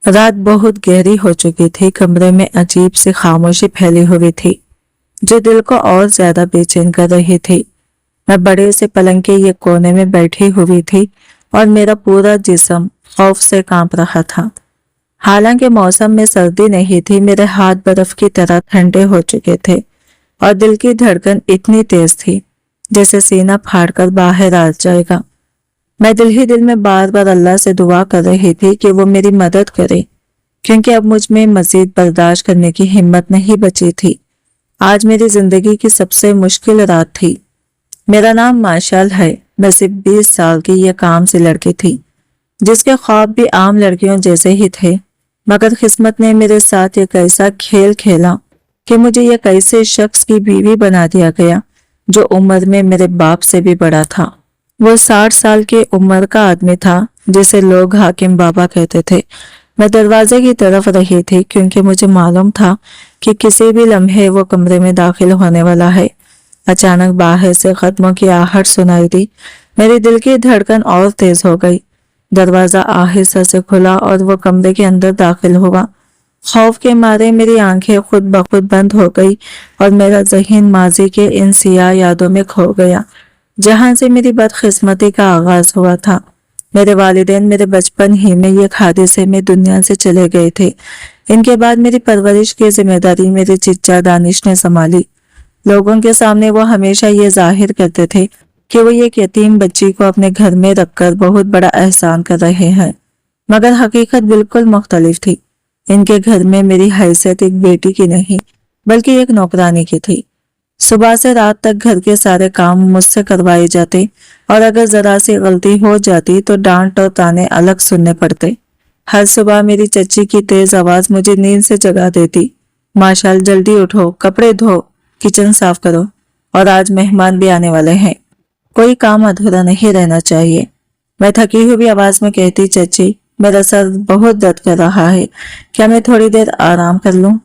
रात बहुत गहरी हो चुकी थी। कमरे में अजीब सी खामोशी फैली हुई थी जो दिल को और ज्यादा बेचैन कर रही थी। मैं बड़े से पलंग के ये कोने में बैठी हुई थी और मेरा पूरा जिस्म खौफ से कांप रहा था। हालांकि मौसम में सर्दी नहीं थी, मेरे हाथ बर्फ की तरह ठंडे हो चुके थे और दिल की धड़कन इतनी तेज थी जैसे सीना फाड़कर बाहर आ जाएगा। मैं दिल ही दिल में बार बार अल्लाह से दुआ कर रही थी कि वो मेरी मदद करे, क्योंकि अब मुझ में मजीद बर्दाश्त करने की हिम्मत नहीं बची थी। आज मेरी जिंदगी की सबसे मुश्किल रात थी। मेरा नाम माशाल है। मैं सिर्फ 20 साल की ये काम सी लड़की थी जिसके ख्वाब भी आम लड़कियों जैसे ही थे, मगर किस्मत ने मेरे साथ एक ऐसा खेल खेला कि मुझे एक ऐसे शख्स की बीवी बना दिया गया जो उम्र में मेरे बाप से भी बड़ा था। वो 60 साल की उम्र का आदमी था जिसे लोग हाकिम बाबा कहते थे। मैं दरवाजे की तरफ रही थी क्योंकि मुझे मालूम था कि किसी भी लम्हे वो कमरे में दाखिल होने वाला है। अचानक बाहर से कदमों की आहट सुनाई दी। मेरे दिल की धड़कन और तेज हो गई। दरवाजा आहिस्ता से खुला और वो कमरे के अंदर दाखिल हुआ। खौफ के मारे मेरी आंखें खुद ब खुद बंद हो गई और मेरा ज़हन माजी के इन सियाह यादों में खो गया जहां से मेरी बदकिस्मती का आगाज हुआ था। मेरे वालिदैन मेरे बचपन ही में ये हादसे में दुनिया से चले गए थे। इनके बाद मेरी परवरिश की जिम्मेदारी मेरे चिच्चा दानिश ने संभाली। लोगों के सामने वो हमेशा ये जाहिर करते थे कि वो एक यतीम बच्ची को अपने घर में रखकर बहुत बड़ा एहसान कर रहे हैं, मगर हकीकत बिल्कुल मुख्तलिफ थी। इनके घर में मेरी हैसियत एक बेटी की नहीं बल्कि एक नौकरानी की थी। सुबह से रात तक घर के सारे काम मुझसे करवाए जाते और अगर जरा सी गलती हो जाती तो डांट और ताने अलग सुनने पड़ते। हर सुबह मेरी चच्ची की तेज आवाज मुझे नींद से जगा देती। माशाल, जल्दी उठो, कपड़े धो, किचन साफ करो, और आज मेहमान भी आने वाले हैं, कोई काम अधूरा नहीं रहना चाहिए। मैं थकी हुई आवाज में कहती, चच्ची मेरा सर बहुत दर्द कर रहा है, क्या मैं थोड़ी देर आराम कर लूं?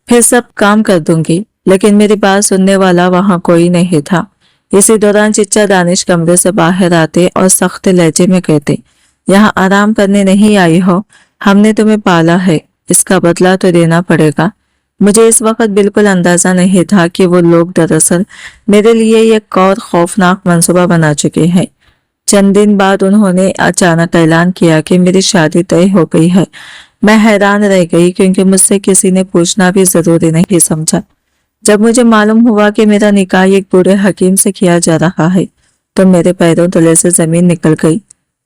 फिर सब काम कर दूंगी। लेकिन मेरी बात सुनने वाला वहां कोई नहीं था। इसी दौरान चिच्चा दानिश कमरे से बाहर आते और सख्त लहजे में कहते, यहाँ आराम करने नहीं आई हो, हमने तुम्हें पाला है, इसका बदला तो देना पड़ेगा। मुझे इस वक्त बिल्कुल अंदाजा नहीं था कि वो लोग दरअसल मेरे लिए एक और खौफनाक मंसूबा बना चुके हैं। चंद दिन बाद उन्होंने अचानक ऐलान किया कि मेरी शादी तय हो गई है। मैं हैरान रह गई क्योंकि मुझसे किसी ने पूछना भी जरूरी नहीं समझा। जब मुझे मालूम हुआ कि मेरा निकाह एक बूढ़े हकीम से किया जा रहा है तो मेरे पैरों तले से जमीन निकल गई।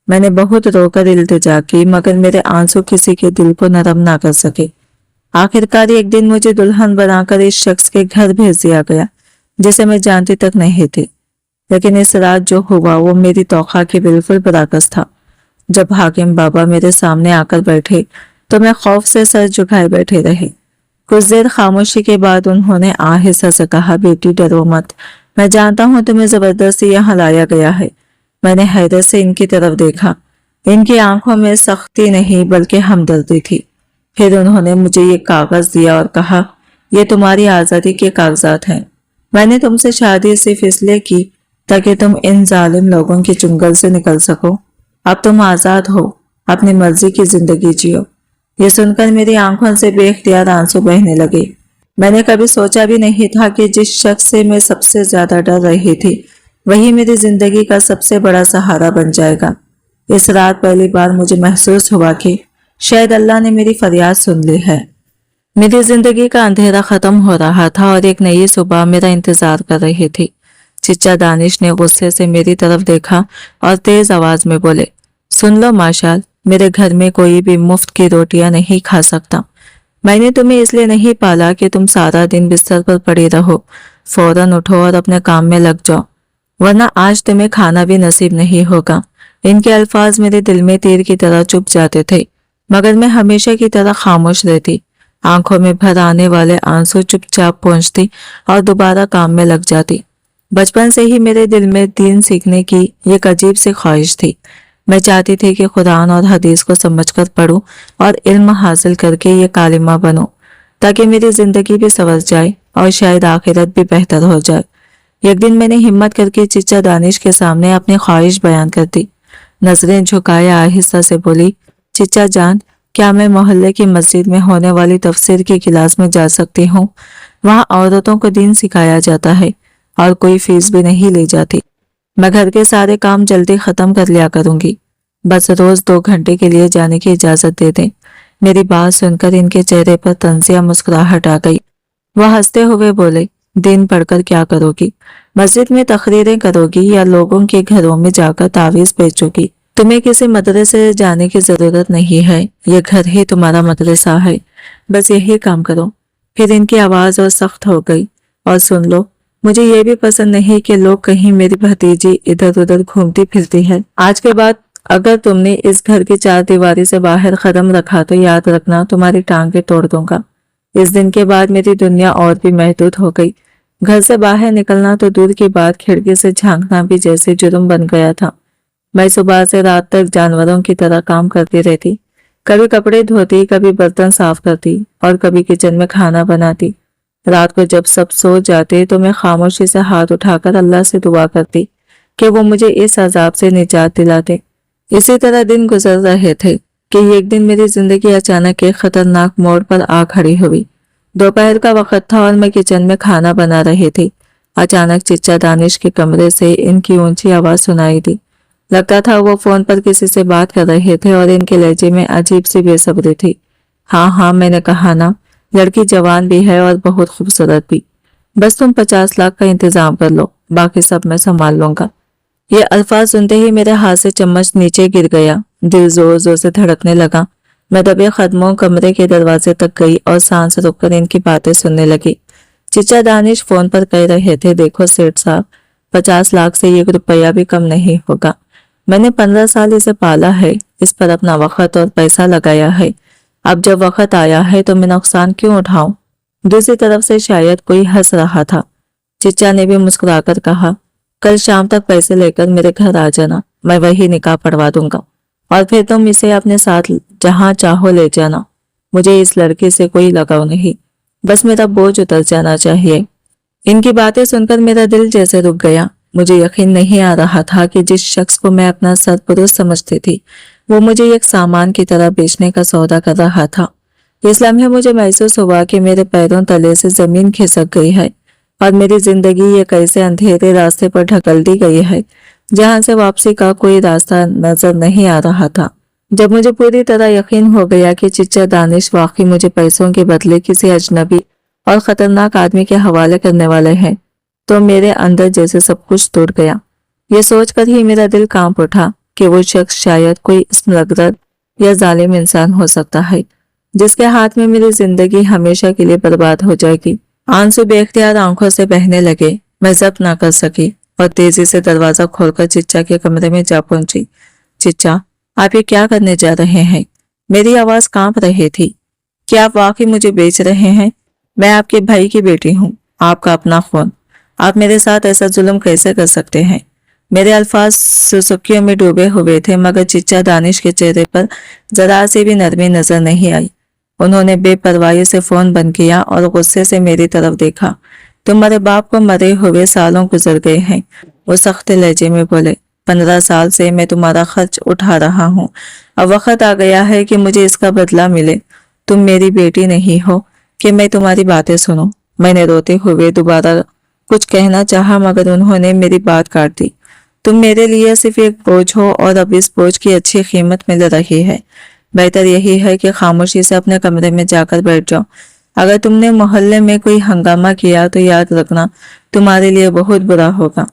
मैंने बहुत रोकर इल्तिजा की, मगर मेरे आंसू किसी के दिल को नरम ना कर सके। आखिरकार एक दिन मुझे दुल्हन बनाकर इस शख्स के घर भेज दिया गया जिसे मैं जानती तक नहीं थी। लेकिन इस रात जो हुआ वो मेरी तौखा के बिल्कुल बरअक्स था। जब हाकिम बाबा मेरे सामने आकर बैठे तो मैं खौफ से सर झुकाए बैठे रही। कुछ देर खामोशी के बाद उन्होंने आहिस्ता से कहा, बेटी डरो मत, मैं जानता हूं तुम्हें जबरदस्ती यहाँ लाया गया है। मैंने हैरत से इनकी तरफ देखा। इनकी आंखों में सख्ती नहीं बल्कि हमदर्दी थी। फिर उन्होंने मुझे ये कागज दिया और कहा, ये तुम्हारी आजादी के कागजात हैं। मैंने तुमसे शादी सिर्फ इसलिए की ताकि तुम इन जालिम लोगों के चुंगल से निकल सको। अब तुम आजाद हो, अपनी मर्जी की जिंदगी जियो। ये सुनकर मेरी आंखों से बेख्तियार आंसू बहने लगे। मैंने कभी सोचा भी नहीं था कि जिस शख्स से मैं सबसे ज्यादा डर रही थी वही मेरी जिंदगी का सबसे बड़ा सहारा बन जाएगा। इस रात पहली बार मुझे महसूस हुआ कि शायद अल्लाह ने मेरी फरियाद सुन ली है। मेरी जिंदगी का अंधेरा खत्म हो रहा था और एक नई सुबह मेरा इंतजार कर रही थी। चिच्चा दानिश ने गुस्से से मेरी तरफ देखा और तेज आवाज में बोले, सुन लो माशाल, मेरे घर में कोई भी मुफ्त की रोटियां नहीं खा सकता। मैंने तुम्हें इसलिए नहीं पाला कि तुम सारा दिन बिस्तर पर पड़ी रहो। फौरन उठो और अपने काम में लग जाओ, वरना आज तुम्हें खाना भी नसीब नहीं होगा। इनके अल्फाज मेरे दिल में तीर की तरह चुभ जाते थे, मगर मैं हमेशा की तरह खामोश रहती। आंखों में भर आने वाले आंसू चुपचाप पहुंचती और दोबारा काम में लग जाती। बचपन से ही मेरे दिल में दीन सीखने की एक अजीब सी ख्वाहिश थी। मैं चाहती थी कि कुरान और हदीस को समझकर पढूं और इल्म हासिल करके ये कालिमा बनूं, ताकि मेरी जिंदगी भी संवर जाए और शायद आखिरत भी बेहतर हो जाए। एक दिन मैंने हिम्मत करके चिच्चा दानिश के सामने अपनी ख्वाहिश बयान कर दी। नजरें झुकाए आहिस्ता से बोली, चिच्चा जान, क्या मैं मोहल्ले की मस्जिद में होने वाली तफसीर की क्लास में जा सकती हूँ? वहाँ औरतों को दीन सिखाया जाता है और कोई फीस भी नहीं ली जाती। मैं घर के सारे काम जल्दी खत्म कर लिया करूंगी, बस रोज 2 घंटे के लिए जाने की इजाजत दे दें। मेरी बात सुनकर इनके चेहरे पर तंजिया मुस्कुराहट आ गई। वह हंसते हुए बोले, दिन पढ़कर क्या करोगी? मस्जिद में तकरीरें करोगी या लोगों के घरों में जाकर तावीज बेचोगी? तुम्हें किसी मदरसे जाने की जरूरत नहीं है, ये घर ही तुम्हारा मदरसा है, बस यही काम करो। फिर इनकी आवाज और सख्त हो गई। और सुन लो, मुझे ये भी पसंद नहीं कि लोग कहीं मेरी भतीजी इधर उधर घूमती फिरती है। आज के बाद अगर तुमने इस घर की 4 दीवारी से बाहर कदम रखा तो याद रखना तुम्हारी टांगे तोड़ दूंगा। इस दिन के बाद मेरी दुनिया और भी महदूद हो गई। घर से बाहर निकलना तो दूर की बात, खिड़की से झांकना भी जैसे जुर्म बन गया था। मैं सुबह से रात तक जानवरों की तरह काम करती रहती, कभी कपड़े धोती, कभी बर्तन साफ करती और कभी किचन में खाना बनाती। रात को जब सब सो जाते तो मैं खामोशी से हाथ उठाकर अल्लाह से दुआ करती कि वो मुझे इस अजाब से निजात दिलाते। इसी तरह दिन गुजर रहे थे कि एक दिन मेरी जिंदगी अचानक एक खतरनाक मोड़ पर आ खड़ी हुई। दोपहर का वक्त था और मैं किचन में खाना बना रही थी। अचानक चिच्चा दानिश के कमरे से इनकी ऊंची आवाज सुनाई दी। लगता था वो फोन पर किसी से बात कर रहे थे और इनके लहजे में अजीब सी बेसब्री थी। हाँ हाँ, मैंने कहा ना, लड़की जवान भी है और बहुत खूबसूरत भी। बस तुम 50 लाख का इंतजाम कर लो, बाकी सब मैं संभाल लूंगा। ये अल्फाज सुनते ही मेरे हाथ से चम्मच नीचे गिर गया। दिल जोर जोर से धड़कने लगा। मैं दबे कदमों कमरे के दरवाजे तक गई और सांस रोककर इनकी बातें सुनने लगी। चिच्चा दानिश फोन पर कह रहे थे, देखो सेठ साहब, 50 लाख से 1 रुपया भी कम नहीं होगा। मैंने 15 साल इसे पाला है, इस पर अपना वक्त और पैसा लगाया है। अब जब वक्त आया है तो मैं नुकसान क्यों उठाऊं? दूसरी तरफ से शायद कोई हंस रहा था। चिच्चा ने भी मुस्कुराकर कहा, कल शाम तक पैसे लेकर मेरे घर आ जाना, मैं वही निकाह पढ़वा दूंगा और फिर तुम इसे अपने साथ जहां चाहो ले जाना। मुझे इस लड़के से कोई लगाव नहीं, बस मेरा बोझ उतर जाना चाहिए। इनकी बातें सुनकर मेरा दिल जैसे रुक गया। मुझे यकीन नहीं आ रहा था कि जिस शख्स को मैं अपना सरपरस्त समझती थी वो मुझे एक सामान की तरह बेचने का सौदा कर रहा था। इस लम्हे मुझे महसूस हुआ कि मेरे पैरों तले से जमीन खिसक गई है और मेरी जिंदगी एक ऐसे अंधेरे रास्ते पर ढकल दी गई है जहां से वापसी का कोई रास्ता नजर नहीं आ रहा था। जब मुझे पूरी तरह यकीन हो गया कि चिच्चा दानिश वाकई मुझे पैसों के बदले किसी अजनबी और खतरनाक आदमी के हवाले करने वाले हैं, तो मेरे अंदर जैसे सब कुछ टूट गया। ये सोचकर ही मेरा दिल कांप उठा कि वो शख्स शायद कोई स्मगलर या जालिम इंसान हो सकता है जिसके हाथ में मेरी जिंदगी हमेशा के लिए बर्बाद हो जाएगी। आंसू बेख्तियार आंखों से बहने लगे। मैं जब्त ना कर सकी और तेजी से दरवाजा खोलकर चिच्चा के कमरे में जा पहुंची। चिच्चा, आप ये क्या करने जा रहे हैं? मेरी आवाज कांप रही थी। क्या आप वाकई मुझे बेच रहे हैं? मैं आपके भाई की बेटी हूँ, आपका अपना खून। आप मेरे साथ ऐसा जुल्म कैसे कर सकते हैं? मेरे अल्फाज सुसुकियों में डूबे हुए थे, मगर चिच्चा दानिश के चेहरे पर जरा से भी नरमी नजर नहीं आई। उन्होंने बेपरवाही से फोन बंद किया और गुस्से से मेरी तरफ देखा। तुम्हारे बाप को मरे हुए सालों गुजर गए हैं, वो सख्त लहजे में बोले। 15 साल से मैं तुम्हारा खर्च उठा रहा हूँ, अब वक्त आ गया है कि मुझे इसका बदला मिले। तुम मेरी बेटी नहीं हो कि मैं तुम्हारी बातें सुनूं। मैंने रोते हुए दोबारा कुछ कहना चाहा, मगर उन्होंने मेरी बात काट दी। तुम मेरे लिए सिर्फ एक बोझ हो और अब इस बोझ की अच्छी कीमत मिल रही है। बेहतर यही है कि खामोशी से अपने कमरे में जाकर बैठ जाओ। अगर तुमने मोहल्ले में कोई हंगामा किया तो याद रखना तुम्हारे लिए बहुत बुरा होगा।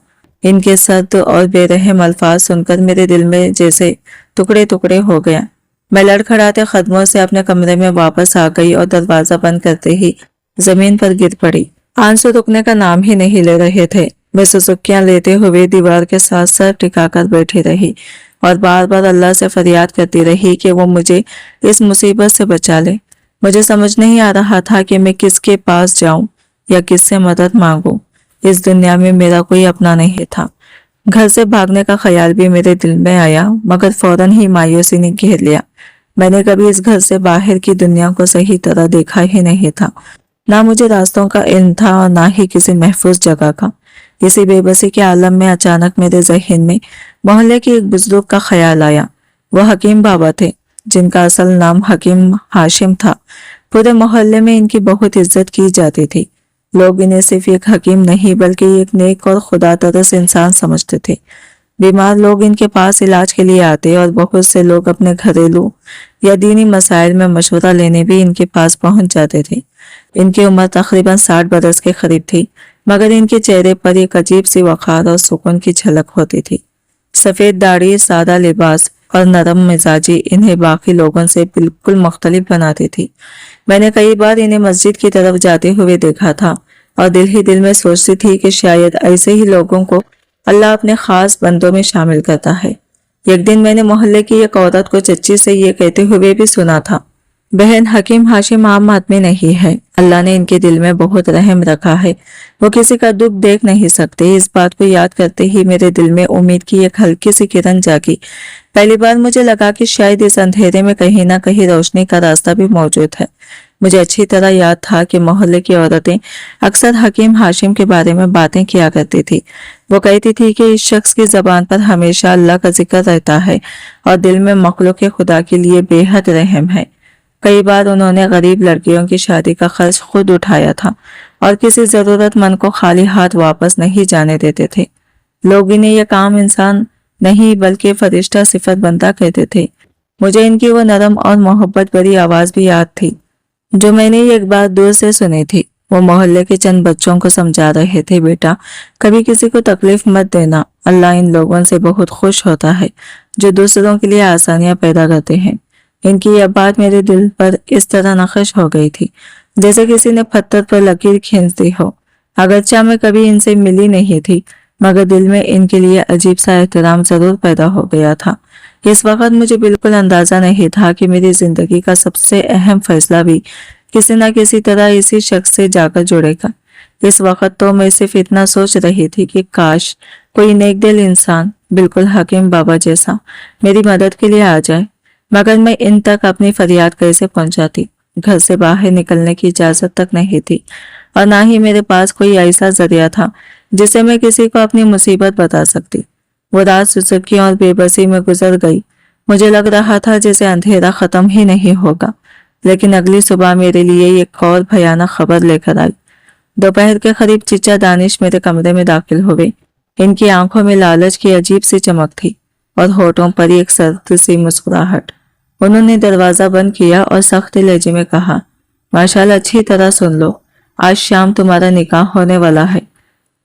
इनके सख्त और बेरहम अल्फाज सुनकर मेरे दिल में जैसे टुकड़े टुकड़े हो गया। मैं लड़खड़ाते कदमों से अपने कमरे में वापस आ गई और दरवाजा बंद करते ही जमीन पर गिर पड़ी। आंसू रुकने का नाम ही नहीं ले रहे थे। मैं सुसुकियां लेते हुए दीवार के साथ सर टिकाकर बैठी रही और बार बार अल्लाह से फरियाद करती रही कि वो मुझे इस मुसीबत से बचा ले। मुझे समझ नहीं आ रहा था कि मैं किसके पास जाऊं या किससे मदद मांगूं। इस दुनिया में मेरा कोई अपना नहीं था। घर से भागने का ख्याल भी मेरे दिल में आया, मगर फौरन ही मायूसी ने घेर लिया। मैंने कभी इस घर से बाहर की दुनिया को सही तरह देखा ही नहीं था। ना मुझे रास्तों का इल्म था और ना ही किसी महफूज जगह का। इसी बेबसी के आलम में अचानक मेरे जहन में मोहल्ले के एक बुजुर्ग का ख्याल आया। वह हकीम बाबा थे। जिनका असल नाम हकीम हाशिम था। पूरे मोहल्ले में इनकी बहुत इज्जत की जाती थी। लोग इन्हें सिर्फ एक हकीम नहीं बल्कि एक नेक और खुदा तरस इंसान समझते थे। बीमार लोग इनके पास इलाज के लिए आते और बहुत से लोग अपने घरेलू या दीनी मसाइल में मशवरा लेने भी इनके पास पहुंच जाते थे। इनकी उम्र तकरीबन 60 बरस के करीब थी, मगर इनके चेहरे पर एक अजीब सी वक़ार और सुकून की झलक होती थी। सफ़ेद दाढ़ी, सादा लिबास और नरम मिजाजी इन्हें बाकी लोगों से बिल्कुल मुख्तलिफ बनाती थी। मैंने कई बार इन्हें मस्जिद की तरफ जाते हुए देखा था और दिल ही दिल में सोचती थी कि शायद ऐसे ही लोगों को अल्लाह अपने खास बंदों में शामिल करता है। एक दिन मैंने मोहल्ले की एक औरत को चच्ची से ये कहते हुए भी सुना था, बहन, हकीम हाशिम आम आदमी नहीं है। अल्लाह ने इनके दिल में बहुत रहम रखा है। वो किसी का दुख देख नहीं सकते। इस बात को याद करते ही मेरे दिल में उम्मीद की एक हल्की सी किरण जागी। पहली बार मुझे लगा कि शायद इस अंधेरे में कहीं ना कहीं रोशनी का रास्ता भी मौजूद है। मुझे अच्छी तरह याद था कि मोहल्ले की औरतें अक्सर हकीम हाशिम के बारे में बातें किया करती थी। वो कहती थी कि इस शख्स की जबान पर हमेशा अल्लाह का जिक्र रहता है और दिल में मखलूक खुदा के लिए बेहद रहम है। कई बार उन्होंने गरीब लड़कियों की शादी का खर्च खुद उठाया था और किसी जरूरतमंद को खाली हाथ वापस नहीं जाने देते थे। लोग इन्हें यह काम इंसान नहीं बल्कि फरिश्ता सिफत बनता कहते थे। मुझे इनकी वो नरम और मोहब्बत भरी आवाज भी याद थी जो मैंने एक बार दूर से सुनी थी। वो मोहल्ले के चंद बच्चों को समझा रहे थे, बेटा, कभी किसी को तकलीफ मत देना। अल्लाह इन लोगों से बहुत खुश होता है जो दूसरों के लिए आसानियां पैदा करते हैं। इनकी यह बात मेरे दिल पर इस तरह नक्श हो गई थी जैसे किसी ने पत्थर पर लकीर खींच दी हो। अगरचा मैं कभी इनसे मिली नहीं थी, मगर दिल में इनके लिए अजीब सा एहतराम जरूर पैदा हो गया था। इस वक्त मुझे बिल्कुल अंदाजा नहीं था कि मेरी जिंदगी का सबसे अहम फैसला भी किसी न किसी तरह इसी शख्स से जाकर जुड़ेगा। इस वक्त तो मैं सिर्फ इतना सोच रही थी कि काश कोई नेक दिल इंसान, बिल्कुल हकीम बाबा जैसा, मेरी मदद के लिए आ जाए। मगर मैं इन तक अपनी फरियाद कैसे पहुंचाती? घर से बाहर निकलने की इजाजत तक नहीं थी और ना ही मेरे पास कोई ऐसा जरिया था जिसे मैं किसी को अपनी मुसीबत बता सकती। वो रात सुसुकी और बेबसी में गुजर गई। मुझे लग रहा था जैसे अंधेरा खत्म ही नहीं होगा। लेकिन अगली सुबह मेरे लिए एक और भयानक खबर लेकर आई। दोपहर के करीब चिचा दानिश मेरे कमरे में दाखिल हुए। इनकी आंखों में लालच की अजीब सी चमक थी और होठों पर एक सर्द सी मुस्कुराहट। उन्होंने दरवाजा बंद किया और सख्त लहजे में कहा, माशाल्लाह, अच्छी तरह सुन लो, आज शाम तुम्हारा निकाह होने वाला है।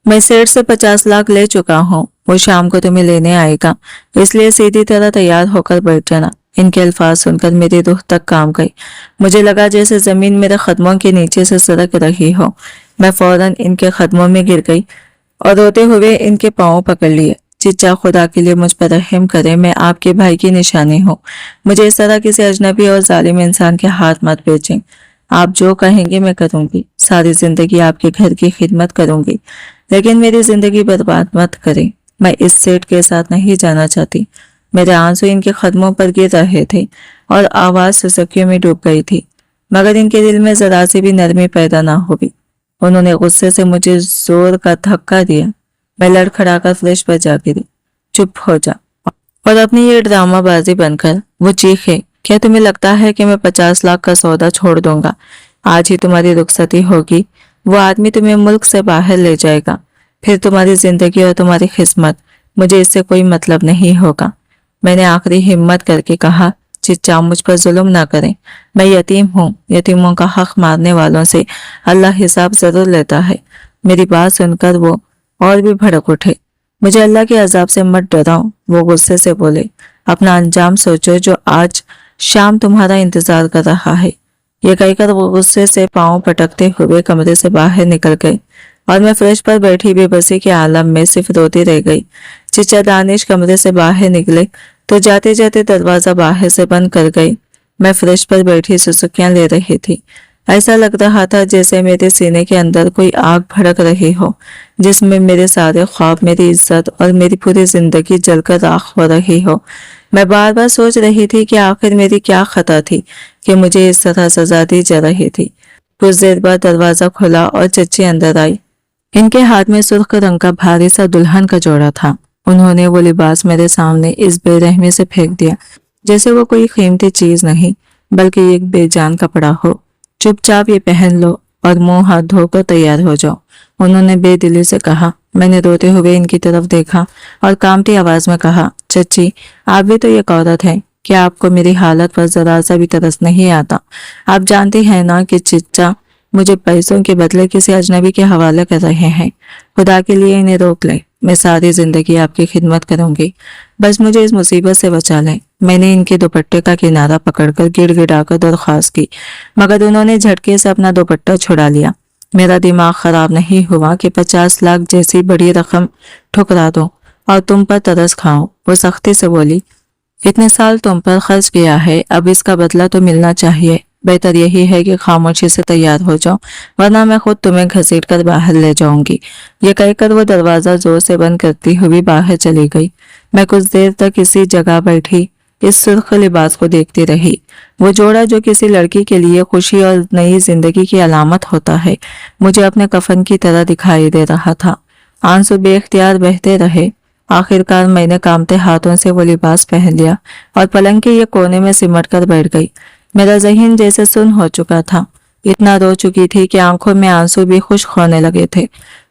मैं सेठ से 50 लाख ले चुका हूँ। वो शाम को तुम्हें लेने आएगा, इसलिए सीधी तरह तैयार होकर बैठ जाना। इनके अल्फाज सुनकर मेरी रूह तक काम गई। मुझे लगा जैसे जमीन मेरे कदमों के नीचे से सरक रही हो। मैं फौरन इनके कदमों में गिर गई और रोते हुए इनके पांव पकड़ लिए। चिच्चा, खुदा के लिए मुझ पर रहम करें, मैं आपके भाई की निशानी हूँ। मुझे इस तरह किसी अजनबी और जालिम इंसान के हाथ मत बेचें। आप जो कहेंगे मैं करूंगी। सारी जिंदगी आपके घर की खिदमत करूंगी, लेकिन मेरी जिंदगी बर्बाद मत करें। मैं इस सेठ के साथ नहीं जाना चाहती। मेरे आंसू इनके कदमों पर गिर रहे थे और आवाज सुसुकियों में डूब गई थी, मगर इनके दिल में जरा सी भी नरमी पैदा ना हुई। उन्होंने गुस्से से मुझे जोर का धक्का दिया। मैं लड़खड़ाकर फ्रेश पर जा गिरी। चुप हो जा और अपनी ये ड्रामाबाजी बनकर वो चीखे, क्या तुम्हें लगता है कि मैं 50 लाख का सौदा छोड़ दूंगा? आज ही तुम्हारी रुखसती होगी। वो आदमी तुम्हें मुल्क से बाहर ले जाएगा, फिर तुम्हारी जिंदगी और तुम्हारी किस्मत, मुझे इससे कोई मतलब नहीं होगा। मैंने आखिरी हिम्मत करके कहा, चिच्चा, मुझ पर जुल्म ना करें। मैं यतीम हूँ। यतीमों का हक मारने वालों से अल्लाह हिसाब जरूर लेता है। मेरी बात सुनकर वो और भी भड़क उठे। मुझे अल्लाह के अजाब से मत डराओ, वो गुस्से से बोले। अपना अंजाम सोचो जो आज शाम तुम्हारा इंतजार कर रहा है। ये कहकर वो गुस्से से पांव पटकते हुए कमरे से बाहर निकल गए और मैं फर्श पर बैठी बेबसी के आलम में सिर्फ रोती रह गई। चिचा दानिश कमरे से बाहर निकले तो जाते जाते दरवाजा बाहर से बंद कर गई। मैं फर्श पर बैठी सुसुकियां ले रही थी। ऐसा लग रहा था जैसे मेरे सीने के अंदर कोई आग भड़क रही हो, जिसमें मेरे सारे ख्वाब, मेरी इज्जत और मेरी पूरी जिंदगी जलकर राख हो रही हो। मैं बार बार सोच रही थी कि आखिर मेरी क्या खता थी कि मुझे इस तरह सजा दी जा रही थी। कुछ देर बाद दरवाजा खुला और चच्ची अंदर आई। इनके हाथ में सुर्ख रंग का भारी सा दुल्हन का जोड़ा था। उन्होंने वो लिबास मेरे सामने इस बेरहमी से फेंक दिया जैसे वो कोई कीमती चीज नहीं बल्कि एक बेजान कपड़ा हो। चुपचाप ये पहन लो और मुंह हाथ धोकर तैयार हो जाओ, उन्होंने बेदिली से कहा। मैंने रोते हुए इनकी तरफ देखा और कांपती आवाज में कहा, चची आप भी तो एक औरत हैं, क्या आपको मेरी हालत पर जरा सा भी तरस नहीं आता? आप जानती हैं ना कि चिच्चा मुझे पैसों के बदले किसी अजनबी के हवाले कर रहे हैं। खुदा के लिए इन्हें रोक लें, मैं सारी जिंदगी आपकी खिदमत करूंगी, बस मुझे इस मुसीबत से बचा लें। मैंने इनके दुपट्टे का किनारा पकड़कर गिड़गिड़ाकर दरख्वास्त की, मगर उन्होंने झटके से अपना दुपट्टा छुड़ा लिया। मेरा दिमाग खराब नहीं हुआ कि 50 लाख जैसी बड़ी रकम ठुकरा दूं और तुम पर तरस खाऊं। वो सख्ती से बोली, इतने साल तुम पर खर्च किया है, अब इसका बदला तो मिलना चाहिए। बेहतर यही है कि खामोशी से तैयार हो जाओ, वरना मैं खुद तुम्हें घसीट कर बाहर ले जाऊंगी। ये कहकर वो दरवाजा जोर से बंद करती हुई बाहर चली गई। मैं कुछ देर तक इसी जगह बैठी इस सुर्ख लिबास को देखती रही। वो जोड़ा जो किसी लड़की के लिए खुशी और नई जिंदगी की अलामत होता है, मुझे अपने कफन की तरह दिखाई दे रहा था। आंसू बेख्तियार बहते रहे। आखिरकार मैंने कांपते हाथों से वो लिबास पहन लिया और पलंग के ये कोने में सिमट कर बैठ गई। मेरा ज़हन जैसे सुन्न हो चुका था। इतना रो चुकी थी कि आंखों में आंसू भी खुश्क होने लगे थे।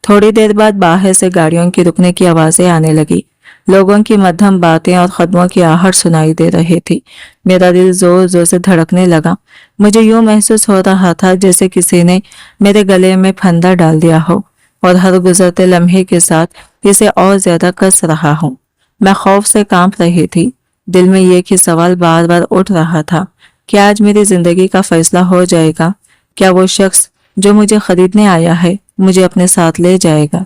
थोड़ी देर बाद बाहर से गाड़ियों की रुकने की आवाजें आने लगी। लोगों की मध्यम बातें और कदमों की आहट सुनाई दे रही थी। मेरा दिल जोर जोर से धड़कने लगा। मुझे यूं महसूस हो रहा था जैसे किसी ने मेरे गले में फंदा डाल दिया हो और हर गुजरते लम्हे के साथ इसे और ज्यादा कस रहा हूं। मैं खौफ से कांप रही थी। दिल में एक ही सवाल बार बार उठ रहा था, क्या आज मेरी जिंदगी का फैसला हो जाएगा? क्या वो शख्स जो मुझे खरीदने आया है मुझे अपने साथ ले जाएगा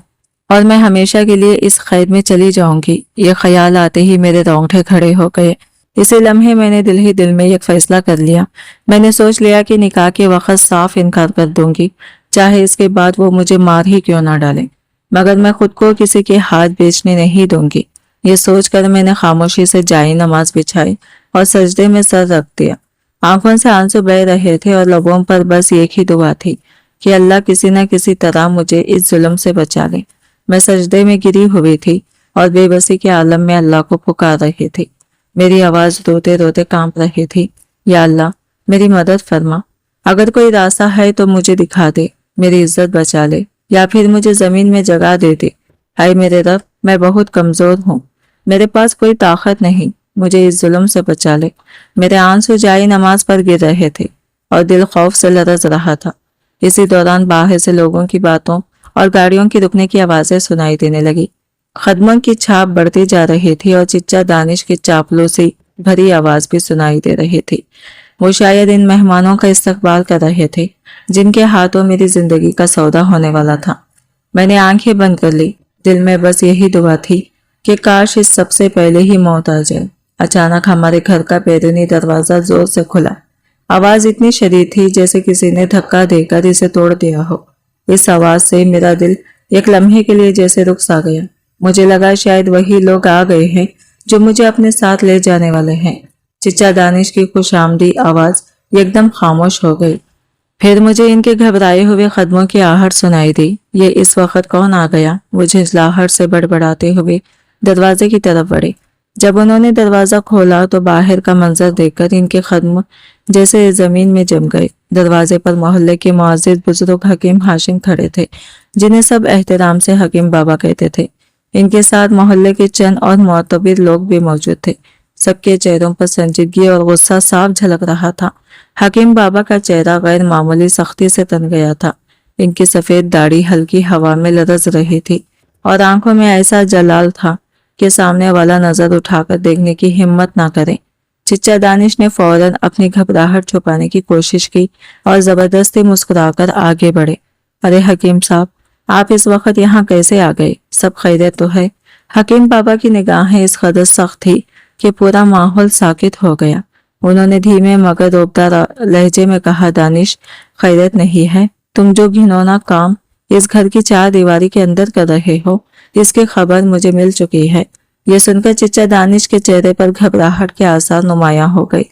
और मैं हमेशा के लिए इस कैद में चली जाऊंगी? ये ख्याल आते ही मेरे रोंगटे खड़े हो गए। इसी लम्हे मैंने दिल ही दिल में एक फैसला कर लिया। मैंने सोच लिया कि निकाह के वक्त साफ इनकार कर दूंगी, चाहे इसके बाद वो मुझे मार ही क्यों ना डाले, मगर मैं खुद को किसी के हाथ बेचने नहीं दूंगी। ये सोचकर मैंने खामोशी से जाई नमाज बिछाई और सजदे में सर रख दिया। आंखों से आंसू बह रहे थे और लबों पर बस एक ही दुआ थी कि अल्लाह किसी न किसी तरह मुझे इस जुल्म से बचा ले। मैं सजदे में गिरी हुई थी और बेबसी के आलम में अल्लाह को पुकार रही थी। मेरी आवाज रोते रोते कांप रही थी, या अल्लाह मेरी मदद फरमा, अगर कोई रास्ता है तो मुझे दिखा दे, मेरी इज्जत बचा ले या फिर मुझे जमीन में जगह दे दे। हाय मेरे रब, मैं बहुत कमजोर हूँ, मेरे पास कोई ताकत नहीं, मुझे इस जुल्म से बचा ले। मेरे आंसू जाई नमाज पर गिर रहे थे और दिल खौफ से लरज रहा था। इसी दौरान बाहर से लोगों की बातों और गाड़ियों की रुकने की आवाजें सुनाई देने लगी। खदमों की छाप बढ़ती जा रही थी और चिच्चा दानिश की चापलूसी भरी आवाज भी सुनाई दे रही थी। वो शायद इन मेहमानों का इस्तकबाल कर रहे थे जिनके हाथों मेरी जिंदगी का सौदा होने वाला था। मैंने आंखें बंद कर ली। दिल में बस यही दुआ थी कि काश इस सबसे पहले ही मौत आ जाए। अचानक हमारे घर का बैरूनी दरवाजा जोर से खुला। आवाज इतनी शदीद थी जैसे किसी ने धक्का देकर इसे तोड़ दिया हो। इस आवाज से मेरा दिल एक लम्हे के लिए जैसे रुक सा गया। मुझे लगा शायद वही लोग आ गए हैं जो मुझे अपने साथ ले जाने वाले हैं। चिच्चा दानिश की खुशामदी आवाज एकदम खामोश हो गई। फिर मुझे इनके घबराए हुए कदमों की आहट सुनाई दी। ये इस वक्त कौन आ गया? वो झिझलाहट से बड़बड़ाते हुए दरवाजे की तरफ बढ़े। जब उन्होंने दरवाजा खोला तो बाहर का मंजर देखकर इनके कदम जैसे जमीन में जम गए। दरवाजे पर मोहल्ले के मुअज्जिज बुजुर्ग हकीम हाशिम खड़े थे, जिन्हें सब एहतराम से हकीम बाबा कहते थे। इनके साथ मोहल्ले के चंद और मोतबर लोग भी मौजूद थे। सबके चेहरों पर संजीदगी और गुस्सा साफ झलक रहा था। हकीम बाबा का चेहरा गैर मामूली सख्ती से तन गया था। इनकी सफेद दाढ़ी हल्की हवा में लरज रही थी और आंखों में ऐसा जलाल था कि सामने वाला नजर उठाकर देखने की हिम्मत ना करे। चिच्चा दानिश ने फौरन अपनी घबराहट छुपाने की कोशिश की और जबरदस्ती मुस्कुराकर आगे बढ़े। अरे हकीम साहब, आप इस वक्त यहाँ कैसे आ गए? सब खैरियत तो है? हकीम बाबा की निगाहें इस कदर सख्त थी कि पूरा माहौल साकित हो गया। उन्होंने धीमे मगर रोबदार लहजे में कहा, दानिश, खैरियत नहीं है? तुम जो घिनौना काम इस घर की चार दीवारी के अंदर कर रहे हो, इसकी खबर मुझे मिल चुकी है। यह सुनकर चिच्चा दानिश के चेहरे पर घबराहट के आसार नुमायां हो गए।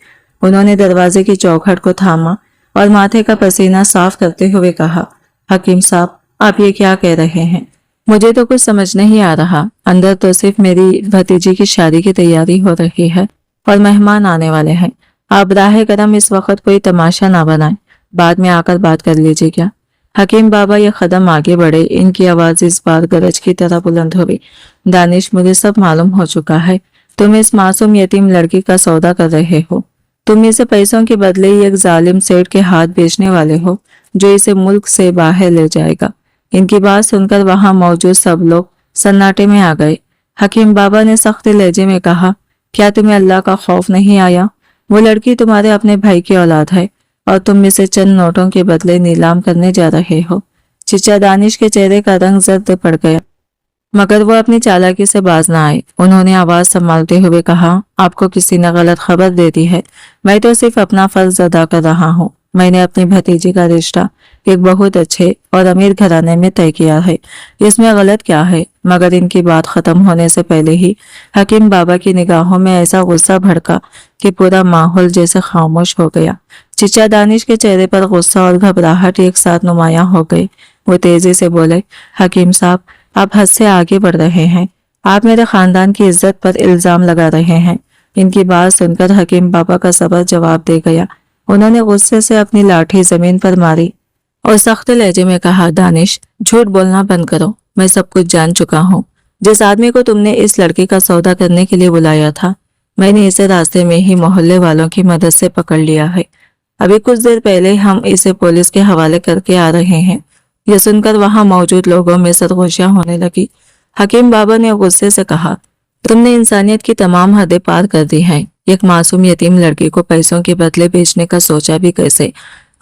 उन्होंने दरवाजे की चौखट को थामा और माथे का पसीना साफ करते हुए कहा, हकीम साहब, आप ये क्या कह रहे हैं? मुझे तो कुछ समझ नहीं आ रहा। अंदर तो सिर्फ मेरी भतीजी की शादी की तैयारी हो रही है और मेहमान आने वाले हैं। आप बराह करम इस वक्त कोई तमाशा ना बनाएं, बाद में आकर बात कर लीजिए क्या। हकीम बाबा ये कदम आगे बढ़े। इनकी आवाज इस बार गरज की तरह बुलंद हो गई। दानिश, मुझे सब मालूम हो चुका है। तुम इस मासूम यतीम लड़की का सौदा कर रहे हो। तुम इसे पैसों के बदले ही एक जालिम सेठ के हाथ बेचने वाले हो, जो इसे मुल्क से बाहर ले जाएगा। इनकी बात सुनकर वहां मौजूद सब लोग सन्नाटे में आ गए। हकीम बाबा ने सख्त लहजे में कहा, क्या तुम्हें अल्लाह का खौफ नहीं आया? वो लड़की तुम्हारे अपने भाई की औलाद है और तुम इसे चंद नोटों के बदले नीलाम करने जा रहे हो। चिचा दानिश के चेहरे का रंग जर्द पड़ गया, मगर वो अपनी चालाकी से बाज ना आए। उन्होंने आवाज संभालते हुए कहा, आपको किसी ने गलत खबर दे दी है। मैं तो सिर्फ अपना फर्ज अदा कर रहा हूँ। मैंने अपनी भतीजी का रिश्ता एक बहुत अच्छे और अमीर घराने में तय किया है। इसमें गलत क्या है? मगर इनकी बात खत्म होने से पहले ही हकीम बाबा की निगाहों में ऐसा गुस्सा भड़का कि पूरा माहौल जैसे खामोश हो गया। चिचा दानिश के चेहरे पर गुस्सा और घबराहट एक साथ नुमायां हो गई। वो तेजी से बोले, हकीम साहब, आप हद से आगे बढ़ रहे हैं। आप मेरे खानदान की इज्जत पर इल्जाम लगा रहे हैं। इनकी बात सुनकर हकीम बाबा का सबर जवाब दे गया। उन्होंने गुस्से से अपनी लाठी जमीन पर मारी और सख्त लहजे में कहा, दानिश, झूठ बोलना बंद करो। मैं सब कुछ जान चुका हूँ। जिस आदमी को तुमने इस लड़की का सौदा करने के लिए बुलाया था, मैंने इसे रास्ते में ही मोहल्ले वालों की मदद से पकड़ लिया है। अभी कुछ देर पहले हम इसे पुलिस के हवाले करके आ रहे हैं। यह सुनकर वहां मौजूद लोगों में सरगोशियां होने लगी। हकीम बाबा ने गुस्से से कहा, तुमने इंसानियत की तमाम हदें पार कर दी हैं। एक मासूम यतीम लड़की को पैसों के बदले बेचने का सोचा भी कैसे?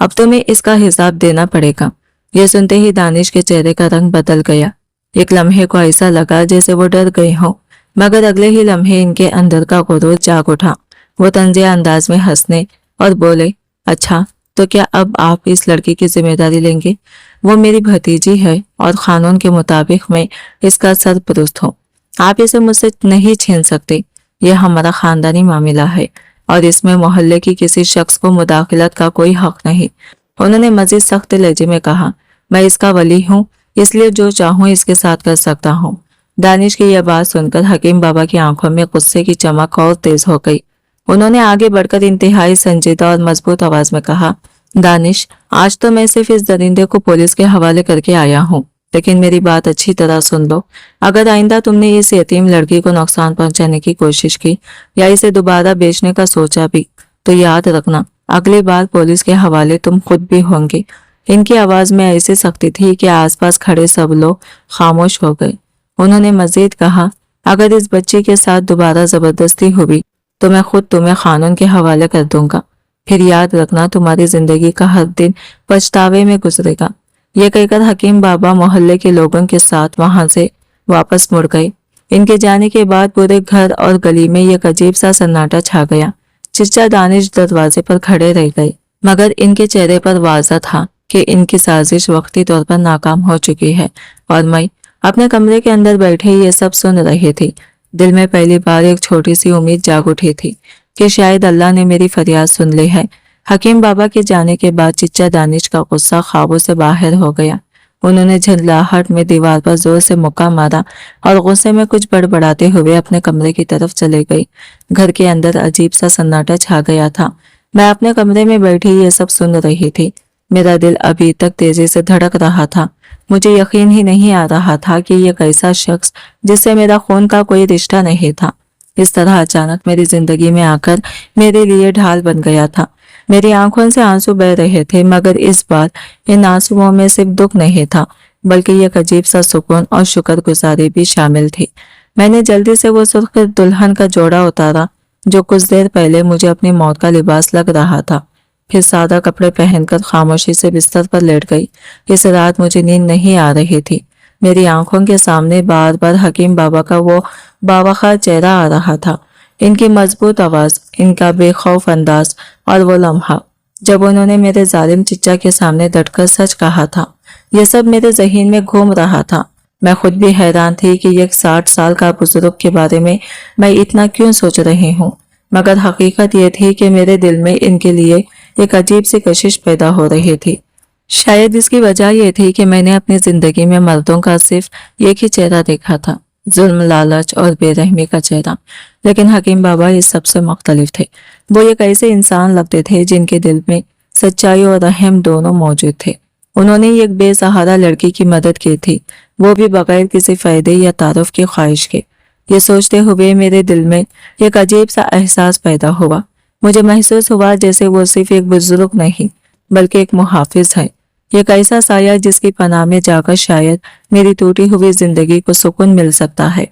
अब तुम्हें इसका हिसाब देना पड़ेगा। यह सुनते ही दानिश के चेहरे का रंग बदल गया। एक लम्हे को ऐसा लगा जैसे वो डर गए हों, मगर अगले ही लम्हे इनके अंदर का गुरूर जाग उठा। वो तंजे अंदाज में हंसने और बोले, अच्छा, तो क्या अब आप इस लड़की की जिम्मेदारी लेंगे? वो मेरी भतीजी है और कानून के मुताबिक मैं इसका सरपरस्त हूँ। आप इसे मुझसे नहीं छीन सकते। यह हमारा खानदानी मामला है और इसमें मोहल्ले की किसी शख्स को मुदाखलत का कोई हक नहीं। उन्होंने मजीद सख्त लहजे में कहा, मैं इसका वली हूँ, इसलिए जो चाहूँ इसके साथ कर सकता हूँ। दानिश की यह बात सुनकर हकीम बाबा की आंखों में गुस्से की चमक और तेज हो गई। उन्होंने आगे बढ़कर इंतहाई संजीदा और मजबूत आवाज में कहा, दानिश, आज तो मैं सिर्फ इस दरिंदे को पुलिस के हवाले करके आया हूँ, लेकिन मेरी बात अच्छी तरह सुन लो। अगर आइंदा तुमने इस यतीम लड़की को नुकसान पहुंचाने की कोशिश की या इसे दोबारा बेचने का सोचा भी, तो याद रखना, अगली बार पुलिस के हवाले तुम खुद भी होंगे। इनकी आवाज में ऐसी सख्ती थी कि आसपास खड़े सब लोग खामोश हो गए। उन्होंने मजीद कहा, अगर इस बच्ची के साथ दोबारा जबरदस्ती हुई तो मैं खुद तुम्हें कानून के हवाले कर दूंगा। फिर याद रखना, तुम्हारी जिंदगी का हर दिन पछतावे में गुजरेगा। ये कहकर हकीम बाबा मोहल्ले के लोगों के साथ वहां से वापस मुड़ गए। इनके जाने के बाद पूरे घर और गली में एक अजीब सा सन्नाटा छा गया। चिचा दानिश दरवाजे पर खड़े रह गए, मगर इनके चेहरे पर वाज़ा था कि इनकी साजिश वक्ती तौर पर नाकाम हो चुकी है और मैं अपने कमरे के अंदर बैठे ये सब सुन रही थी। दिल में पहली बार एक छोटी सी उम्मीद जाग उठी थी कि शायद अल्लाह ने मेरी फरियाद सुन ली है। हकीम बाबा के जाने के बाद चिच्चा दानिश का गुस्सा ख्वाबों से बाहर हो गया। उन्होंने झल्लाहट में दीवार पर जोर से मुक्का मारा और गुस्से में कुछ बड़बड़ाते हुए अपने कमरे की तरफ चले गई। घर के अंदर अजीब सा सन्नाटा छा गया था। मैं अपने कमरे में बैठी ये सब सुन रही थी। मेरा दिल अभी तक तेजी से धड़क रहा था। मुझे यकीन ही नहीं आ रहा था कि एक ऐसा शख्स जिससे मेरा खून का कोई रिश्ता नहीं था, इस तरह अचानक मेरी जिंदगी में आकर मेरे लिए ढाल बन गया था। मेरी आंखों से आंसू बह रहे थे, मगर इस बार इन आंसुओं में सिर्फ दुख नहीं था, बल्कि एक अजीब सा सुकून और शुक्रगुजारी भी शामिल थी। मैंने जल्दी से वो सुर्ख दुल्हन का जोड़ा उतारा जो कुछ देर पहले मुझे अपनी मौत का लिबास लग रहा था। फिर सादा कपड़े पहनकर खामोशी से बिस्तर पर लेट गई। इस रात मुझे नींद नहीं आ रही थी। मेरी आंखों के सामने बार बार हकीम बाबा का वो बावखा चेहरा आ रहा था, इनकी मजबूत आवाज, इनका बेखौफ अंदाज और वो लम्हा जब उन्होंने मेरे जालिम चिच्चा के सामने डटकर सच कहा था। यह सब मेरे जहन में घूम रहा था। मैं खुद भी हैरान थी कि एक 60 साल का बुजुर्ग के बारे में मैं इतना क्यों सोच रही हूँ, मगर हकीकत ये थी कि मेरे दिल में इनके लिए एक अजीब सी कशिश पैदा हो रही थी। शायद इसकी वजह यह थी कि मैंने अपनी जिंदगी में मर्दों का सिर्फ एक ही चेहरा देखा था, जुल्म, लालच और बेरहमी का चेहरा। लेकिन हकीम बाबा इस सबसे मुख्तलिफ थे। वो एक ऐसे इंसान लगते थे जिनके दिल में सच्चाई और रहम दोनों मौजूद थे। उन्होंने एक बेसहारा लड़की की मदद की थी, वो भी बगैर किसी फायदे या तारुफ की ख्वाहिश के। ये सोचते हुए मेरे दिल में एक अजीब सा एहसास पैदा हुआ। मुझे महसूस हुआ जैसे वो सिर्फ एक बुजुर्ग नहीं बल्कि एक मुहाफिज है, एक ऐसा साया जिसकी पनाह में जाकर शायद मेरी टूटी हुई जिंदगी को सुकून मिल सकता है।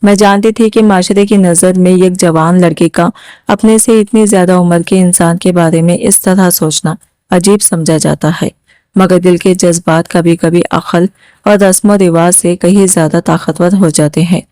मैं जानती थी कि माशरे की नज़र में एक जवान लड़की का अपने से इतनी ज्यादा उम्र के इंसान के बारे में इस तरह सोचना अजीब समझा जाता है, मगर दिल के जज्बात कभी कभी अक्ल और रस्म व रिवाज से कहीं ज्यादा ताकतवर हो जाते हैं।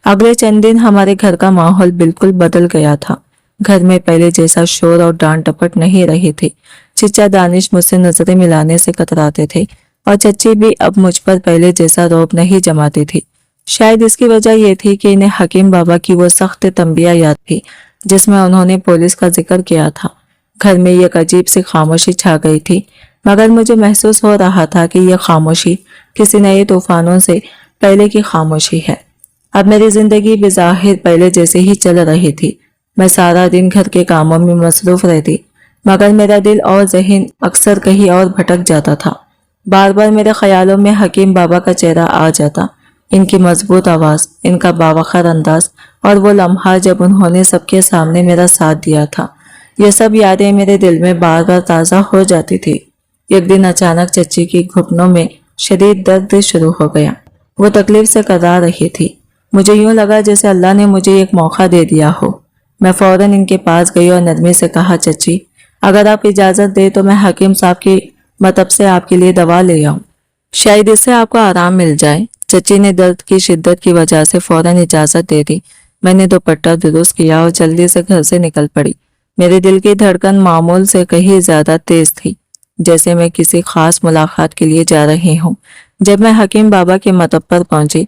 अगले चंद दिन हमारे घर का माहौल बिल्कुल बदल गया था। घर में पहले जैसा शोर और डांट टपट नहीं रही थी। चिच्चा दानिश मुझसे नजरें मिलाने से कतराते थे और चच्ची भी अब मुझ पर पहले जैसा रौब नहीं जमाती थी। शायद इसकी वजह यह थी कि इन्हें हकीम बाबा की वो सख्त तंबिया याद थी जिसमें उन्होंने पुलिस का जिक्र किया था। घर में एक अजीब सी खामोशी छा गई थी, मगर मुझे महसूस हो रहा था कि यह खामोशी किसी नए तूफानों से पहले की खामोशी है। अब मेरी जिंदगी बेज़ाहिर पहले जैसे ही चल रही थी। मैं सारा दिन घर के कामों में मसरूफ रहती, मगर मेरा दिल और जहन अक्सर कहीं और भटक जाता था। बार बार मेरे ख्यालों में हकीम बाबा का चेहरा आ जाता, इनकी मजबूत आवाज़, इनका बावखर अंदाज और वो लम्हा जब उन्होंने सबके सामने मेरा साथ दिया था। ये सब यादें मेरे दिल में बार बार ताज़ा हो जाती थी। एक दिन अचानक चच्ची की घुटनों में शदीद दर्द शुरू हो गया। वो तकलीफ से कतरा रही थी। मुझे यूं लगा जैसे अल्लाह ने मुझे एक मौका दे दिया हो। मैं फौरन इनके पास गई और नरमी से कहा, चच्ची अगर आप इजाज़त दे तो मैं हकीम साहब की मतब से आपके लिए दवा ले आऊं, शायद इससे आपको आराम मिल जाए। चच्ची ने दर्द की शिद्दत की वजह से फौरन इजाज़त दे दी। मैंने दुपट्टा दुरुस्त किया और जल्दी से घर से निकल पड़ी। मेरे दिल की धड़कन मामूल से कहीं ज्यादा तेज थी, जैसे मैं किसी खास मुलाकात के लिए जा रही हूँ। जब मैं हकीम बाबा के मतब पर पहुंची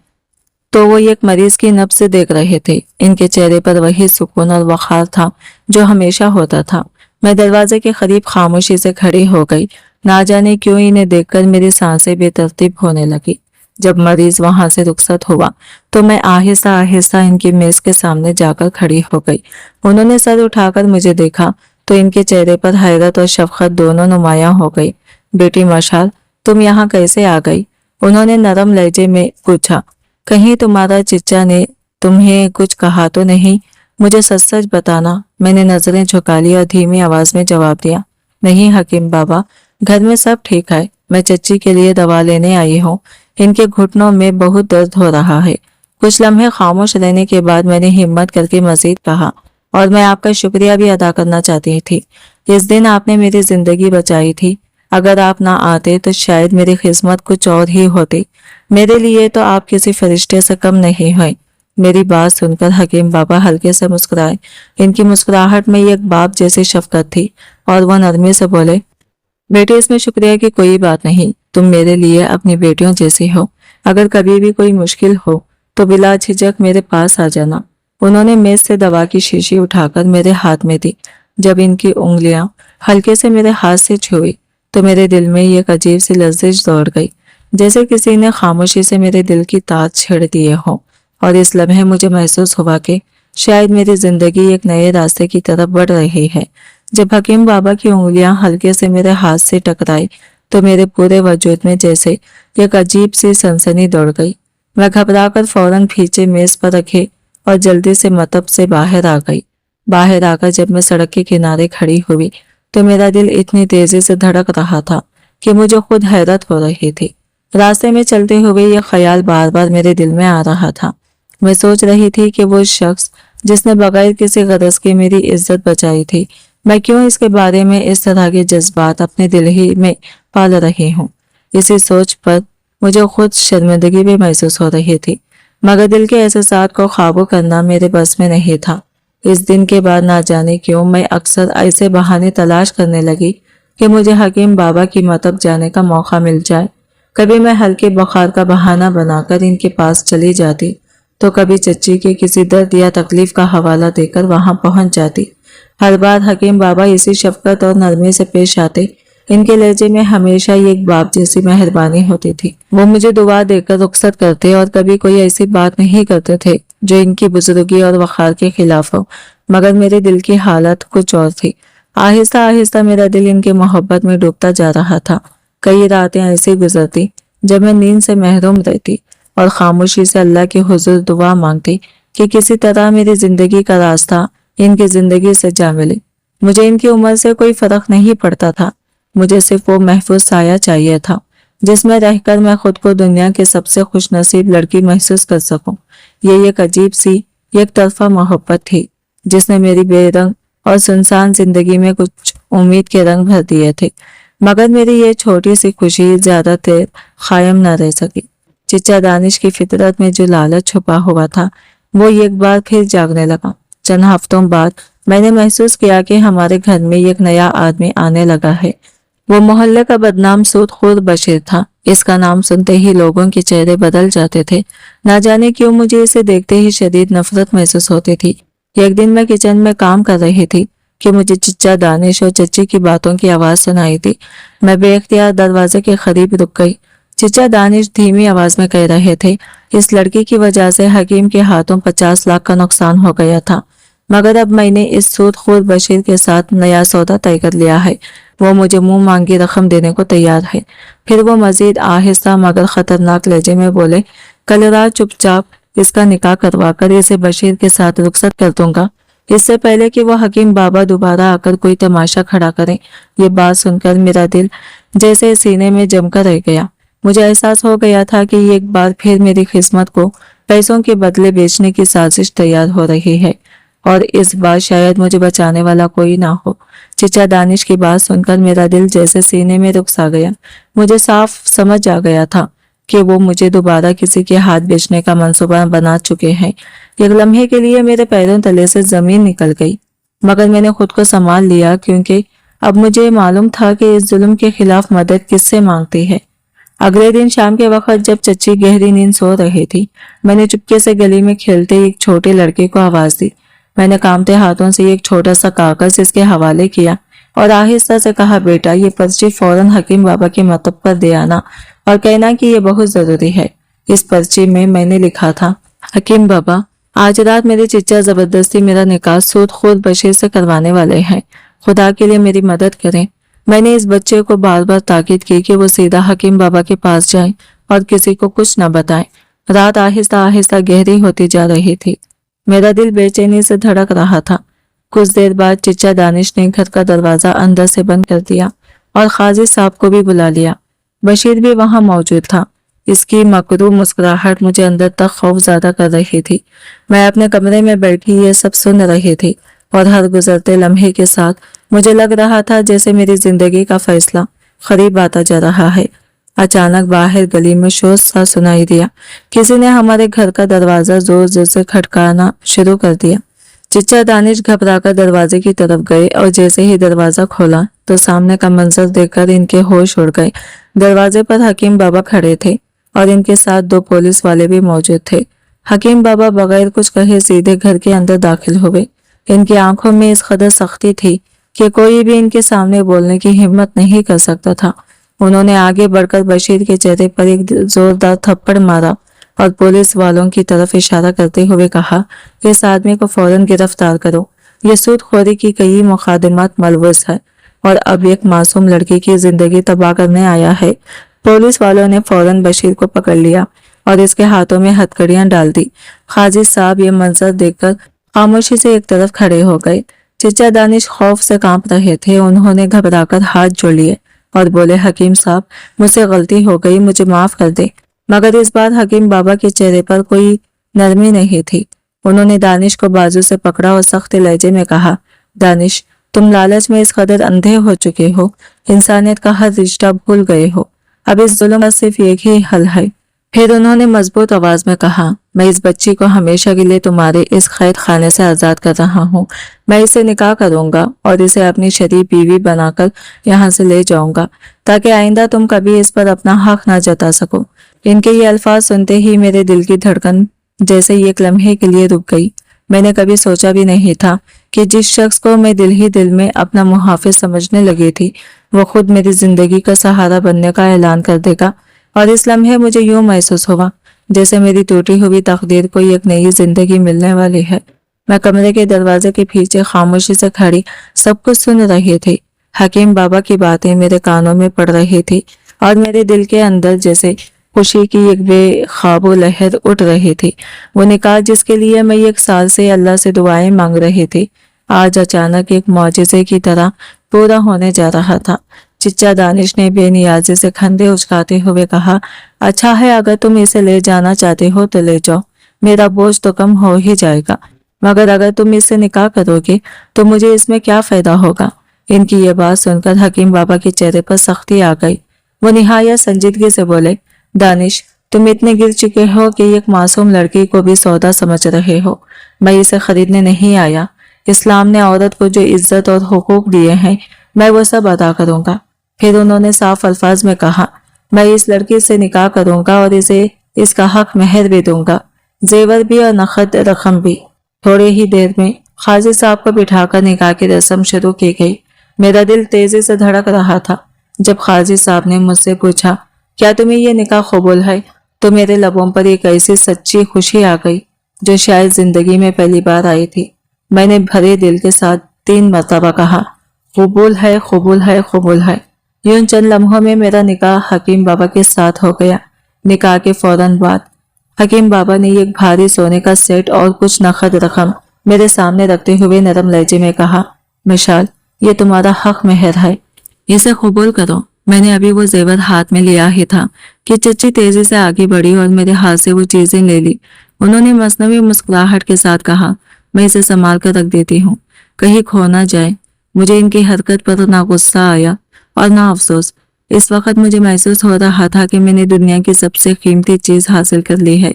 तो वो एक मरीज की नब्ज से देख रहे थे। इनके चेहरे पर वही सुकून और वखार था जो हमेशा होता था। मैं दरवाजे के करीब खामोशी से खड़ी हो गई। ना जाने क्यों इन्हें देखकर मेरी सांसें बेतरतीब होने लगी। जब मरीज वहां से रुखसत हुआ तो मैं आहिस्ता आहिस्ता इनकी मेज के सामने जाकर खड़ी हो गई। उन्होंने सर उठाकर मुझे देखा तो इनके चेहरे पर हैरत और शफकत दोनों नुमायां हो गई। बेटी मशाल, तुम यहाँ कैसे आ गई? उन्होंने नरम लहजे में पूछा। कहीं तुम्हारा चिच्चा ने तुम्हें कुछ कहा तो नहीं? मुझे सच सच बताना। मैंने नजरें झुका ली और धीमी आवाज में जवाब दिया, नहीं हकीम बाबा, घर में सब ठीक है। मैं चच्ची के लिए दवा लेने आई हूँ। इनके घुटनों में बहुत दर्द हो रहा है। कुछ लम्हे खामोश रहने के बाद मैंने हिम्मत करके मजीद कहा, और मैं आपका शुक्रिया भी अदा करना चाहती थी। इस दिन आपने मेरी जिंदगी बचाई थी। अगर आप ना आते तो शायद मेरी किस्मत कुछ और ही होती। मेरे लिए तो आप किसी फरिश्ते से कम नहीं हुए। मेरी बात सुनकर हकीम बाबा हल्के से मुस्कुराए। इनकी मुस्कुराहट में एक बाप जैसी शफकत थी और वह नरमी से बोले, बेटे इसमें शुक्रिया की कोई बात नहीं। तुम मेरे लिए अपनी बेटियों जैसी हो। अगर कभी भी कोई मुश्किल हो तो बिला झिझक मेरे पास आ जाना। उन्होंने मेज से दवा की शीशी उठाकर मेरे हाथ में दी। जब इनकी उंगलियां हल्के से मेरे हाथ से छुई तो मेरे दिल में एक अजीब सी लर्जिश दौड़ गई, जैसे किसी ने खामोशी से मेरे दिल की तार छेड़ दिए हो। और इस लम्हे मुझे महसूस हुआ कि शायद मेरी जिंदगी एक नए रास्ते की तरफ बढ़ रही है। जब हकीम बाबा की उंगलियां हल्के से मेरे हाथ से टकराई तो मेरे पूरे वजूद में जैसे एक अजीब सी सनसनी दौड़ गई। मैं घबराकर फौरन पीछे मेज पर रखे और जल्दी से मतब से बाहर आ गई। बाहर आकर जब मैं सड़क के किनारे खड़ी हुई तो मेरा दिल इतनी तेजी से धड़क रहा था कि मुझे खुद हैरत हो रही थी। रास्ते में चलते हुए यह ख्याल बार बार मेरे दिल में आ रहा था। मैं सोच रही थी कि वो शख्स जिसने बगैर किसी गरज के मेरी इज्जत बचाई थी, मैं क्यों इसके बारे में इस तरह के जज्बात अपने दिल ही में पाल रही हूँ। इसी सोच पर मुझे खुद शर्मिंदगी भी महसूस हो रही थी, मगर दिल के एहसास को काबू करना मेरे बस में नहीं था। इस दिन के बाद ना जाने क्यों मैं अक्सर ऐसे बहाने तलाश करने लगी कि मुझे हकीम बाबा की मतब जाने का मौका मिल जाए। कभी मैं हल्के बुखार का बहाना बनाकर इनके पास चली जाती तो कभी चच्ची के किसी दर्द या तकलीफ का हवाला देकर वहां पहुंच जाती। हर बार हकीम बाबा इसी शफकत और नरमी से पेश आते। इनके लहजे में हमेशा ही एक बाप जैसी मेहरबानी होती थी। वो मुझे दुआ देकर रुखसत करते और कभी कोई ऐसी बात नहीं करते थे जो इनकी बुजुर्गी और वखार के खिलाफ हो, मगर मेरे दिल की हालत कुछ और थी। आहिस्ता आहिस्ता मेरा दिल इनके मोहब्बत में डूबता जा रहा था। कई रातें ऐसी गुजरती जब मैं नींद से महरूम रहती और खामोशी से अल्लाह के हुजूर दुआ मांगती कि किसी तरह मेरी जिंदगी का रास्ता इनकी जिंदगी से जा मिले। मुझे इनकी उम्र से कोई फर्क नहीं पड़ता था, मुझे सिर्फ वो महफूज साया चाहिए था जिसमें रहकर मैं खुद को दुनिया के सबसे खुशनसीब लड़की महसूस कर सकूं। ये एक अजीब सी एक तरफा मोहब्बत थी जिसने मेरी बेरंग और सुनसान जिंदगी में कुछ उम्मीद के रंग भर दिए थे, मगर मेरी ये छोटी सी खुशी ज्यादा देर कायम न रह सकी। चिच्चा दानिश की फितरत में जो लालच छुपा हुआ था वो एक बार फिर जागने लगा। चंद हफ्तों बाद मैंने महसूस किया कि हमारे घर में एक नया आदमी आने लगा है। वो मोहल्ले का बदनाम सूदखोर बशीर था। इसका नाम सुनते ही लोगों के चेहरे बदल जाते थे। ना जाने क्यों मुझे इसे देखते ही शदीद नफरत महसूस होती थी। एक दिन मैं किचन में काम कर रही थी कि मुझे चिच्चा दानिश और चच्ची की बातों की आवाज सुनाई थी। मैं बेख्तियार दरवाजे के करीब रुक गई। चिच्चा दानिश धीमी आवाज में कह रहे थे, इस लड़की की वजह से हकीम के हाथों 50 लाख का नुकसान हो गया था, मगर अब मैंने इस सूदखोर बशीर के साथ नया सौदा तय कर लिया है। वो मुझे मुंह मांगी रकम देने को तैयार है। फिर वो मजीद आहिस्ता मगर खतरनाक लहजे में बोले, कल रात चुपचाप इसका निकाह करवा कर इसे बशीर के साथ रुखसत कर दूंगा, इससे पहले कि वो हकीम बाबा दोबारा आकर कोई तमाशा खड़ा करें। ये बात सुनकर मेरा दिल जैसे सीने में जमकर रह गया। मुझे एहसास हो गया था कि एक बार फिर मेरी किस्मत को पैसों के बदले बेचने की साजिश तैयार हो रही है और इस बार शायद मुझे बचाने वाला कोई ना हो। चिच्चा दानिश की बात सुनकर मेरा दिल जैसे सीने में रुक सा गया। मुझे साफ समझ आ गया था कि वो मुझे दोबारा किसी के हाथ बेचने का मंसूबा बना चुके हैं। एक लम्हे के लिए मेरे पैरों तले से जमीन निकल गई, मगर मैंने खुद को संभाल लिया क्योंकि अब मुझे मालूम था कि इस जुल्म के खिलाफ मदद किससे मांगती है। अगले दिन शाम के वक्त जब चच्ची गहरी नींद सो रही थी, मैंने चुपके से गली में खेलते एक छोटे लड़के को आवाज दी। मैंने कांपते हाथों से एक छोटा सा कागज इसके हवाले किया और आहिस्ता से कहा, बेटा ये पर्ची फौरन हकीम बाबा के मकतब पर दे आना और कहना कि ये बहुत जरूरी है। इस पर्ची में मैंने लिखा था, हकीम बाबा आज रात मेरे चिच्चा जबरदस्ती मेरा निकाह सूदखोर बशीर से करवाने वाले हैं, खुदा के लिए मेरी मदद करें। मैंने इस बच्चे को बार बार ताकीद की कि वो सीधा हकीम बाबा के पास जाए और किसी को कुछ न बताए। रात आहिस्ता आहिस्ता गहरी होती जा रही थी। मेरा दिल बेचैनी से धड़क रहा था। कुछ देर बाद चिच्चा दानिश ने घर का दरवाजा अंदर से बंद कर दिया और काजी साहब को भी बुला लिया। बशीर भी वहां मौजूद था। इसकी मकरू मुस्कुराहट मुझे अंदर तक खौफ ज्यादा कर रही थी। मैं अपने कमरे में बैठी ये सब सुन रही थी और हर गुजरते लम्हे के साथ मुझे लग रहा था जैसे मेरी जिंदगी का फैसला करीब आता जा रहा है। अचानक बाहर गली में शोर सा सुनाई दिया। किसी ने हमारे घर का दरवाजा जोर जोर से खटकाना शुरू कर दिया। चिच्चा दानिश घबराकर दरवाजे की तरफ गए और जैसे ही दरवाजा खोला तो सामने का मंजर देखकर इनके होश उड़ गए। दरवाजे पर हकीम बाबा खड़े थे और इनके साथ 2 पुलिस वाले भी मौजूद थे। हकीम बाबा बगैर कुछ कहे सीधे घर के अंदर दाखिल हुए। इनकी आंखों में इस कदर सख्ती थी कि कोई भी इनके सामने बोलने की हिम्मत नहीं कर सकता था। उन्होंने आगे बढ़कर बशीर के चेहरे पर एक जोरदार थप्पड़ मारा और पुलिस वालों की तरफ इशारा करते हुए कहा, इस आदमी को फौरन गिरफ्तार करो। ये सूदखोरी की कई मुकदमात मलवूस है और अब एक मासूम लड़की की जिंदगी तबाह करने आया है। पुलिस वालों ने फौरन बशीर को पकड़ लिया और इसके हाथों में हथकड़ियां डाल दी। काजी साहब ये मंजर देखकर खामोशी से एक तरफ खड़े हो गए। चिच्चा दानिश खौफ से कांप रहे थे। उन्होंने घबराकर हाथ जोड़ लिए और बोले, हकीम साहब मुझसे गलती हो गई, मुझे माफ कर दे। मगर इस बार हकीम बाबा के चेहरे पर कोई नरमी नहीं थी। उन्होंने दानिश को बाजू से पकड़ा और सख्त लहजे में कहा, दानिश तुम लालच में इस कदर अंधे हो चुके हो, इंसानियत का हर रिश्ता भूल गए हो। अब इस जुल्म का सिर्फ एक ही हल है। फिर उन्होंने मजबूत आवाज में कहा, मैं इस बच्ची को हमेशा के लिए तुम्हारे इस कैद खाने से आजाद कर रहा हूँ। मैं इसे निकाह करूंगा और इसे अपनी शरीफ बीवी बनाकर यहाँ से ले जाऊंगा ताकि आइंदा तुम कभी इस पर अपना हक ना जता सको। इनके ये अल्फाज सुनते ही मेरे दिल की धड़कन जैसे एक लम्हे के लिए रुक गई। मैंने कभी सोचा भी नहीं था کہ जिस शख्स को मैं दिल ही दिल में अपना मुहाफिज समझने लगी थी वो खुद मेरी जिंदगी का सहारा बनने का ऐलान कर देगा। और इस लम्हे मुझे यूं महसूस हुआ जैसे मेरी टूटी हुई तकदीर को एक नई जिंदगी मिलने वाली है। मैं कमरे के दरवाजे के पीछे खामोशी से खड़ी सब कुछ सुन रही थी। हकीम बाबा की बातें मेरे कानों में पड़ रही थी और मेरे दिल के अंदर जैसे खुशी की एक बेखाबू लहर उठ रही थी। वो निकाह जिसके लिए मैं 1 साल से अल्लाह से दुआएं मांग रही थी आज अचानक एक मौजिज़े की तरह पूरा होने जा रहा था। चिच्चा दानिश ने बेनियाजी से खंडे उचकाते हुए कहा, अच्छा है, अगर तुम इसे ले जाना चाहते हो तो ले जाओ, मेरा बोझ तो कम हो ही जाएगा, मगर अगर तुम इससे निकाह करोगे तो मुझे इसमें क्या फायदा होगा। इनकी ये बात सुनकर हकीम बाबा के चेहरे पर सख्ती आ गई। वो निहायत संजीदगी से बोले, दानिश, तुम इतने गिर चुके हो कि एक मासूम लड़की को भी सौदा समझ रहे हो। मैं इसे खरीदने नहीं आया। इस्लाम ने औरत को जो इज्जत और हुकूक दिए हैं मैं वो सब अदा करूंगा। फिर उन्होंने साफ अल्फाज में कहा, मैं इस लड़की से निकाह करूंगा और इसे इसका हक मेहर भी दूंगा, जेवर भी और नखद रकम भी। थोड़ी ही देर में खाजी साहब को बिठाकर निकाह की रस्म शुरू की गई। मेरा दिल तेजी से धड़क रहा था। जब खाजी साहब ने मुझसे पूछा, क्या तुम्हें ये निकाह कबूल है, तो मेरे लबों पर एक ऐसी सच्ची खुशी आ गई जो शायद जिंदगी में पहली बार आई थी। मैंने भरे दिल के साथ 3 मरतबा कहा, कबूल है, कबूल है, कबूल है। यूं चंद लम्हों में मेरा निकाह हकीम बाबा के साथ हो गया। निकाह के फौरन बाद हकीम बाबा ने एक भारी सोने का सेट और कुछ नकद रकम मेरे सामने रखते हुए नरम लहजे में कहा, मिशाल, ये तुम्हारा हक मेहर है, इसे कबूल करो। मैंने अभी वो जेवर हाथ में लिया ही था कि चच्ची तेजी से आगे बढ़ी और मेरे हाथ से वो चीजें ले ली। उन्होंने मसनवी मुस्कुराहट के साथ कहा, मैं इसे संभाल कर रख देती हूँ, कहीं खो ना जाए। मुझे इनकी हरकत पर ना गुस्सा आया और ना अफसोस। इस वक्त मुझे महसूस हो रहा था कि मैंने दुनिया की सबसे कीमती चीज हासिल कर ली है।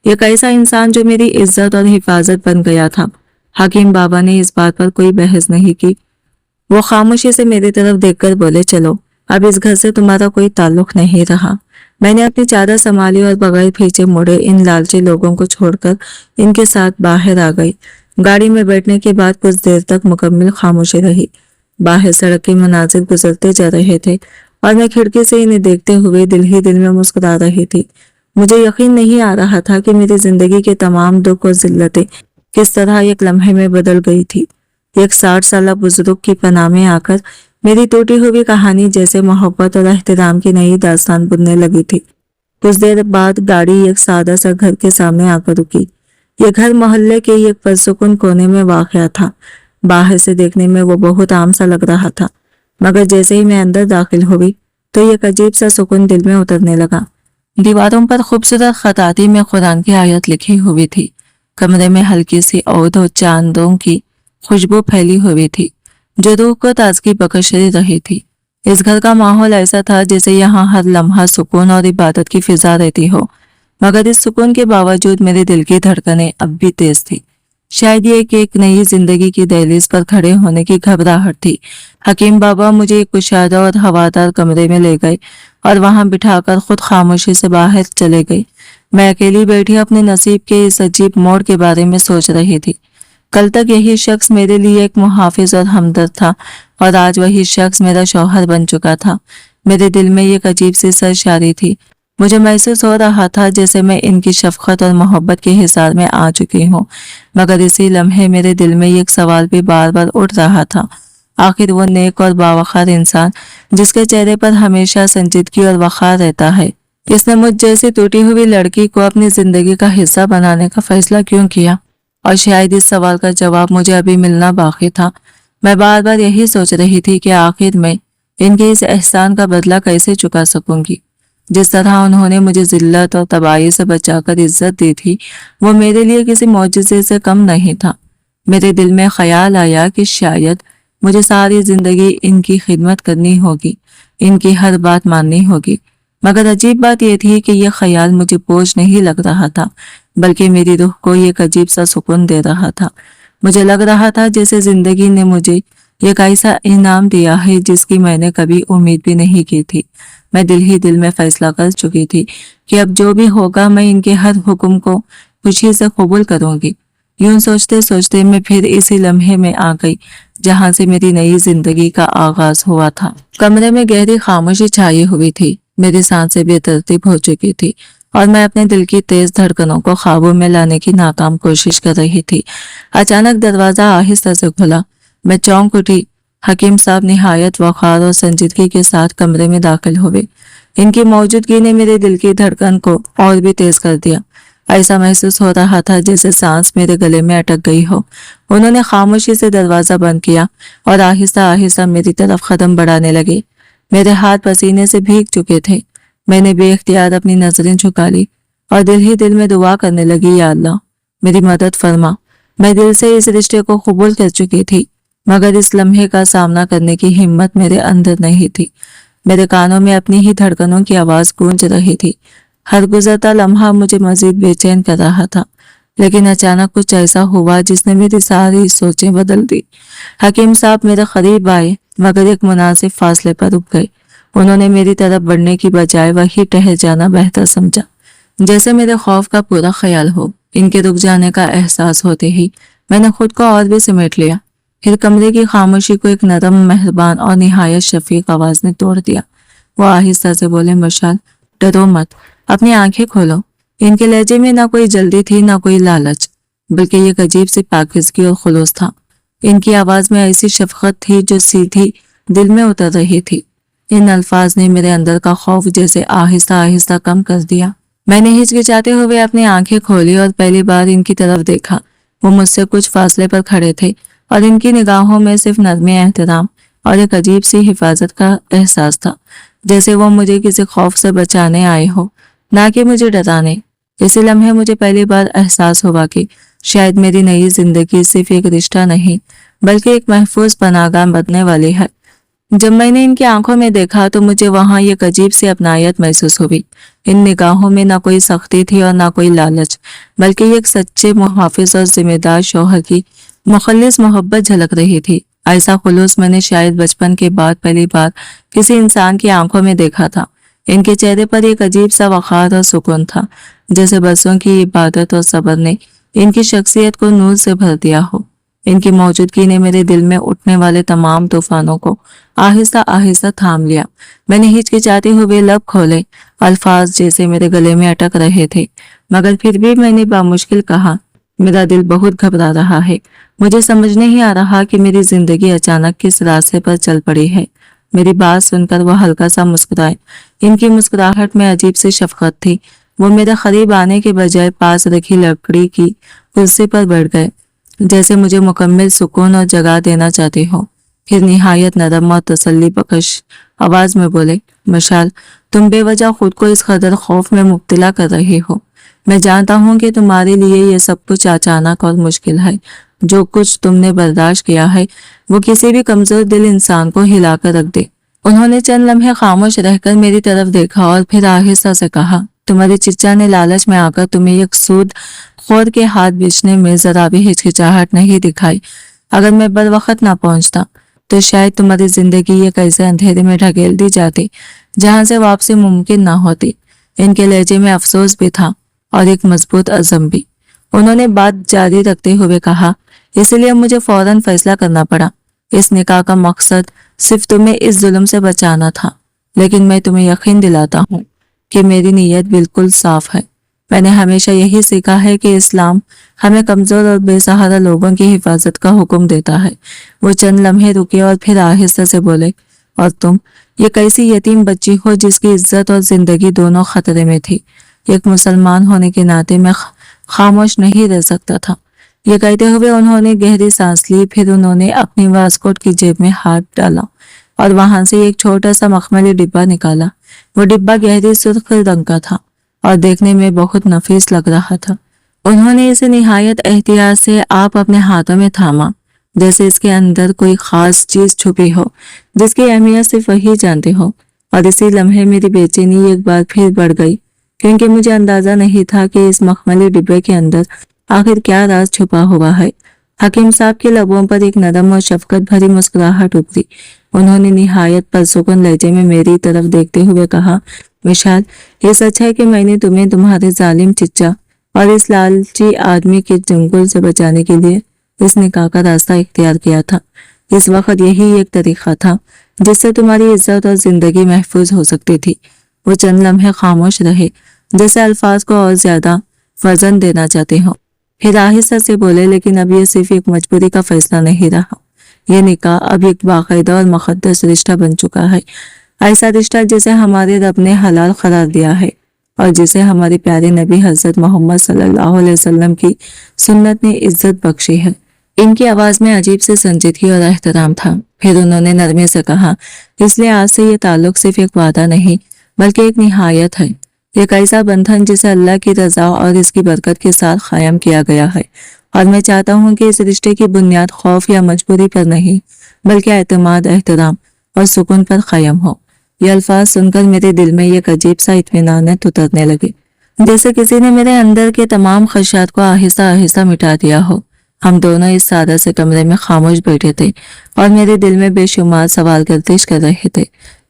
एक ऐसा इंसान जो मेरी इज्जत और हिफाजत बन गया था। हकीम बाबा ने इस बात पर कोई बहस नहीं की। वो खामोशी से मेरी तरफ देखकर बोले, चलो, अब इस घर से तुम्हारा कोई ताल्लुक नहीं रहा। मैंने अपनी चादर संभाली और बगैर पीछे मुड़े इन लालची लोगों को छोड़कर इनके साथ बाहर आ गई। गाड़ी में बैठने के बाद कुछ देर तक मुकम्मल खामोशी रही। बाहर सड़क के मनाजिर गुजरते जा रहे थे और मैं खिड़की से इन्हें देखते हुए दिल ही दिल में मुस्कुरा रही थी। मुझे यकीन नहीं आ रहा था कि मेरी जिंदगी के तमाम दुख और जिल्लतें किस तरह एक लम्हे में बदल गई थी। एक 60 साल बुजुर्ग की पनाह में आकर मेरी टूटी हुई कहानी जैसे मोहब्बत और एहतराम की नई दास्तान बुनने लगी थी। कुछ देर बाद गाड़ी एक सादा सा घर के सामने आकर रुकी। ये घर मोहल्ले के एक पुरसुकून कोने में वाक़या था। बाहर से देखने में वो बहुत आम सा लग रहा था, मगर जैसे ही मैं अंदर दाखिल हुई तो एक अजीब सा सुकून दिल में उतरने लगा। दीवारों पर खूबसूरत खताती में कुरान की आयत लिखी हुई थी। कमरे में हल्की सी औद और चांदों की खुशबू फैली हुई थी जो रूह को ताजगी बख्श रही थी। इस घर का माहौल ऐसा था जैसे यहाँ हर लम्हा सुकून और इबादत की फिजा रहती हो, मगर इस सुकून के बावजूद मेरे दिल की धड़कनें अब भी तेज थी। शायद ये कि एक नई जिंदगी की दहलीज पर खड़े होने की घबराहट थी। हकीम बाबा मुझे एक कुशादा और हवादार कमरे में ले गए और वहां बिठाकर खुद खामोशी से बाहर चले गए। मैं अकेली बैठी अपने नसीब के इस अजीब मोड़ के बारे में सोच रही थी। कल तक यही शख्स मेरे लिए एक मुहाफिज और हमदर्द था और आज वही शख्स मेरा शौहर बन चुका था। मेरे दिल में एक अजीब सी सरशारी थी। मुझे महसूस हो रहा था जैसे मैं इनकी शफकत और मोहब्बत के हिसार में आ चुकी हूँ, मगर इसी लम्हे मेरे दिल में एक सवाल भी बार बार उठ रहा था। आखिर वो नेक और बावखार इंसान जिसके चेहरे पर हमेशा संजीदगी और वखार रहता है, इसने मुझ जैसी टूटी हुई लड़की को अपनी जिंदगी का हिस्सा बनाने का फैसला क्यों किया? और शायद इस सवाल का जवाब मुझे अभी मिलना बाकी था। मैं बार बार यही सोच रही थी कि आखिर मैं इनके इस एहसान का बदला कैसे चुका सकूंगी। जिस तरह उन्होंने मुझे जिल्लत और तबाही से बचाकर इज्जत दी थी, वो मेरे लिए किसी मौजूदे से कम नहीं था। मेरे दिल में ख्याल आया कि शायद मुझे सारी जिंदगी इनकी खिदमत करनी होगी, इनकी हर बात माननी होगी। मगर अजीब बात यह थी कि यह ख्याल मुझे बोझ नहीं लग रहा था, बल्कि मेरी रूह को एक अजीब सा सुकून दे रहा था। मुझे लग रहा था जैसे जिंदगी ने मुझे एक ऐसा इनाम दिया है जिसकी मैंने कभी उम्मीद भी नहीं की थी। मैं दिल ही दिल में फैसला कर चुकी थी कि अब जो भी होगा मैं इनके हर हुक्म को खुशी से कबूल करूंगी। यूं सोचते सोचते मैं फिर इसी लम्हे में आ गई जहां से मेरी नई जिंदगी का आगाज हुआ था। कमरे में गहरी खामोशी छाई हुई थी, मेरी सांसें बेतरतीब हो चुकी थी और मैं अपने दिल की तेज धड़कनों को काबू में लाने की नाकाम कोशिश कर रही थी। अचानक दरवाजा आहिस्ता से खुला। मैं चौंक उठी। हकीम साहब निहायत वक़ार और संजीदगी के साथ कमरे में दाखिल हुए। इनकी मौजूदगी ने मेरे दिल की धड़कन को और भी तेज कर दिया। ऐसा महसूस हो रहा था जैसे सांस मेरे गले में अटक गई हो। उन्होंने खामोशी से दरवाजा बंद किया और आहिस्ता आहिस्ता मेरी तरफ कदम बढ़ाने लगे। मेरे हाथ पसीने से भीग चुके थे। मैंने बेख्तियार अपनी नजरें झुका ली और दिल ही दिल में दुआ करने लगी, या अल्लाह मेरी मदद फरमा। मैं दिल से इस रिश्ते को कबूल कर चुकी थी, मगर इस लम्हे का सामना करने की हिम्मत मेरे अंदर नहीं थी। मेरे कानों में अपनी ही धड़कनों की आवाज गूंज रही थी। हर गुजरता लम्हा मुझे मजीद बेचैन कर रहा था, लेकिन अचानक कुछ ऐसा हुआ जिसने मेरी सारी सोचें बदल दी। हकीम साहब मेरे करीब आए, मगर एक मुनासिब फासले पर रुक गए। उन्होंने मेरी तरफ बढ़ने की बजाय वही ठहर जाना बेहतर समझा, जैसे मेरे खौफ का पूरा ख्याल हो। इनके रुक जाने का एहसास होते ही मैंने खुद को और भी समेट लिया। फिर कमरे की खामोशी को एक नरम, मेहरबान और निहायत शफीक आवाज ने तोड़ दिया। वो आहिस्ता से बोले, मशाल डरो मत, अपनी आंखें खोलो। इनके लहजे में ना कोई जल्दी थी ना कोई लालच, बल्कि एक अजीब सी पाकिज़गी और खुलूस था। इनकी आवाज में ऐसी शफकत थी जो सीधी दिल में उतर रही थी। इन अल्फाज ने मेरे अंदर का खौफ जैसे आहिस्ता आहिस्ता कम कर दिया। मैंने हिचकिचाते हुए अपनी आंखें खोली और पहली बार इनकी तरफ देखा। वो मुझसे कुछ फासले पर खड़े थे और इनकी निगाहों में सिर्फ नज़्म एहतराम और एक अजीब सी हिफाजत का एहसास था, जैसे वो मुझे किसी खौफ से बचाने आए हो, ना कि मुझे डराने। इसी लम्हे मुझे पहली बार एहसास हुआ कि शायद मेरी नई जिंदगी सिर्फ एक रिश्ता नहीं, बल्कि एक महफूज पनाहगाह बनने वाली है। जब मैंने इनकी आंखों में देखा तो मुझे वहां एक अजीब सी अपनायत महसूस हुई। इन निगाहों में ना कोई सख्ती थी और ना कोई लालच, बल्कि एक सच्चे मुहाफिज और जिम्मेदार शौहर की मुखलिस मोहब्बत झलक रही थी। ऐसा खुलूस मैंने शायद बचपन के बाद पहली बार किसी इंसान की आंखों में देखा था। इनके चेहरे पर एक अजीब सा वक़ार और सुकून था, जैसे बरसों की इबादत और सब्र ने इनकी शख्सियत को नूर से भर दिया हो। इनकी मौजूदगी ने मेरे दिल में उठने वाले तमाम तूफानों को आहिस्ता आहिस्ता थाम लिया। मैंने हिचकिचाते हुए लब खोले, अल्फाज जैसे मेरे गले में अटक रहे थे, मगर फिर भी मैंने बामुश्किल कहा, मेरा दिल बहुत घबरा रहा है। मुझे समझ नहीं आ रहा कि मेरी जिंदगी अचानक किस रास्ते पर चल पड़ी है। मेरी बात सुनकर वह हल्का सा मुस्कुराए। इनकी मुस्कुराहट में अजीब सी शफकत थी। वो मेरे करीब आने के बजाय पास रखी लकड़ी की कुर्सी पर बैठ गए, जैसे मुझे मुकम्मल सुकून और जगह देना चाहते हो। फिर निहायत नरम और तसल्ली बख्श आवाज में बोले, मशाल तुम बेवजह खुद को इस कदर खौफ में मुब्तला कर रहे हो। मैं जानता हूँ कि तुम्हारे लिए यह सब कुछ अचानक और मुश्किल है। जो कुछ तुमने बर्दाश्त किया है वो किसी भी कमजोर दिल इंसान को हिलाकर रख दे। उन्होंने चंद लम्हे खामोश रहकर मेरी तरफ देखा और फिर आहिस्ता से कहा, तुम्हारे चिच्चा ने लालच में आकर तुम्हें एक सूद खोर के हाथ बेचने में जरा भी हिचकिचाहट नहीं दिखाई। अगर मैं बर वक्त ना पहुंचता तो शायद तुम्हारी जिंदगी एक ऐसे अंधेरे में ढकेल दी जाती जहां से वापसी मुमकिन ना होती। इनके लहजे में अफसोस भी था और एक मजबूत अज़म भी। उन्होंने बात जारी रखते हुए कहा, इसलिए मुझे फौरन फैसला करना पड़ा। इस निकाह का मकसद सिर्फ तुम्हें इस जुल्म से बचाना था, लेकिन मैं तुम्हें यकीन दिलाता हूँ कि मेरी नीयत बिल्कुल साफ है। मैंने हमेशा यही सीखा है कि इस्लाम हमें कमजोर और बेसहारा लोगों की हिफाजत का हुक्म देता है। वो चंद लम्हे रुके और फिर आहिस्ता से बोले, और तुम ये कैसी यतीम बच्ची हो जिसकी इज्जत और जिंदगी दोनों खतरे में थी। एक मुसलमान होने के नाते मैं खामोश नहीं रह सकता था। ये कहते हुए उन्होंने गहरी सांस ली। फिर उन्होंने अपनी वास्कोट की जेब में हाथ डाला और वहां से एक छोटा सा मखमली डिब्बा निकाला। वो डिब्बा गहरी सुर्ख रंग का था और देखने में बहुत नफीस लग रहा था। उन्होंने इसे निहायत एहतियात से आप अपने हाथों में थामा, जैसे इसके अंदर कोई खास चीज छुपी हो जिसकी अहमियत सिर्फ वही जानते हो। और इसी लम्हे मेरी बेचैनी एक बार फिर बढ़ गई, क्योंकि मुझे अंदाजा नहीं था कि इस मखमली डिब्बे के अंदर आखिर क्या राज छुपा हुआ है। हकीम साहब के लबों पर एक नरम और शफकत भरी मुस्कुराहट उभरी। उन्होंने निहायत परसुकून लहजे में मेरी तरफ देखते हुए कहा, विशाल ये सच है कि मैंने तुम्हें तुम्हारे जालिम चिच्चा اور اس لالچی آدمی کے چنگل سے بچانے کے لیے اس نکاح کا راستہ اختیار کیا تھا۔ اس وقت یہی ایک طریقہ تھا جس سے تمہاری عزت اور زندگی محفوظ ہو سکتی تھی۔ وہ چند لمحے خاموش رہے، جیسے الفاظ کو اور زیادہ وزن دینا چاہتے ہو، پھر آہستہ سے بولے، لیکن اب یہ صرف ایک مجبوری کا فیصلہ نہیں رہا۔ یہ نکاح اب ایک باقاعدہ اور مقدس رشتہ بن چکا ہے، ایسا رشتہ جسے ہمارے رب نے حلال قرار دیا ہے اور جسے ہمارے پیارے نبی حضرت محمد صلی اللہ علیہ وسلم کی سنت نے عزت بخشی ہے۔ ان کی آواز میں عجیب سے سنجیدگی اور احترام تھا۔ پھر انہوں نے نرمی سے کہا، اس لیے آج سے یہ تعلق صرف ایک وعدہ نہیں بلکہ ایک نہایت ہے، ایک ایسا بندھن جسے اللہ کی رضا اور اس کی برکت کے ساتھ قائم کیا گیا ہے، اور میں چاہتا ہوں کہ اس رشتے کی بنیاد خوف یا مجبوری پر نہیں بلکہ اعتماد، احترام اور سکون پر قائم ہو۔ یہ الفاظ سن کر میرے دل میں ایک عجیب سا اطمینانات اترنے لگے، جیسے کسی نے میرے اندر کے تمام خدشات کو آہستہ آہستہ مٹا دیا ہو۔ ہم دونوں اس سادہ سے کمرے میں خاموش بیٹھے تھے اور میرے دل میں بے شمار سوال گردش کر رہے تھے۔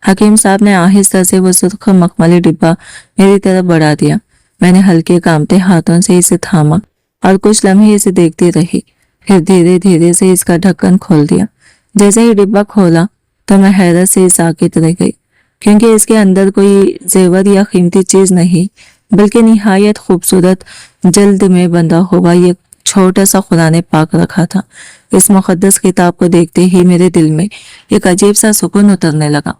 حکیم صاحب نے آہستہ سے وہ سرخ مخملی ڈبہ میری طرف بڑھا دیا۔ میں نے ہلکے کانپتے ہاتھوں سے اسے تھاما اور کچھ لمحے اسے دیکھتی رہی، پھر دھیرے دھیرے سے اس کا ڈھکن کھول دیا۔ جیسے ہی ڈبہ کھولا تو میں حیرت سے ساکت رہ گئی، کیونکہ اس کے اندر کوئی زیور یا قیمتی چیز نہیں بلکہ نہایت خوبصورت جلد میں بندھا ہوا یہ چھوٹا سا قرآن پاک رکھا تھا۔ اس مقدس کتاب کو دیکھتے ہی میرے دل میں ایک عجیب سا سکون اترنے لگا۔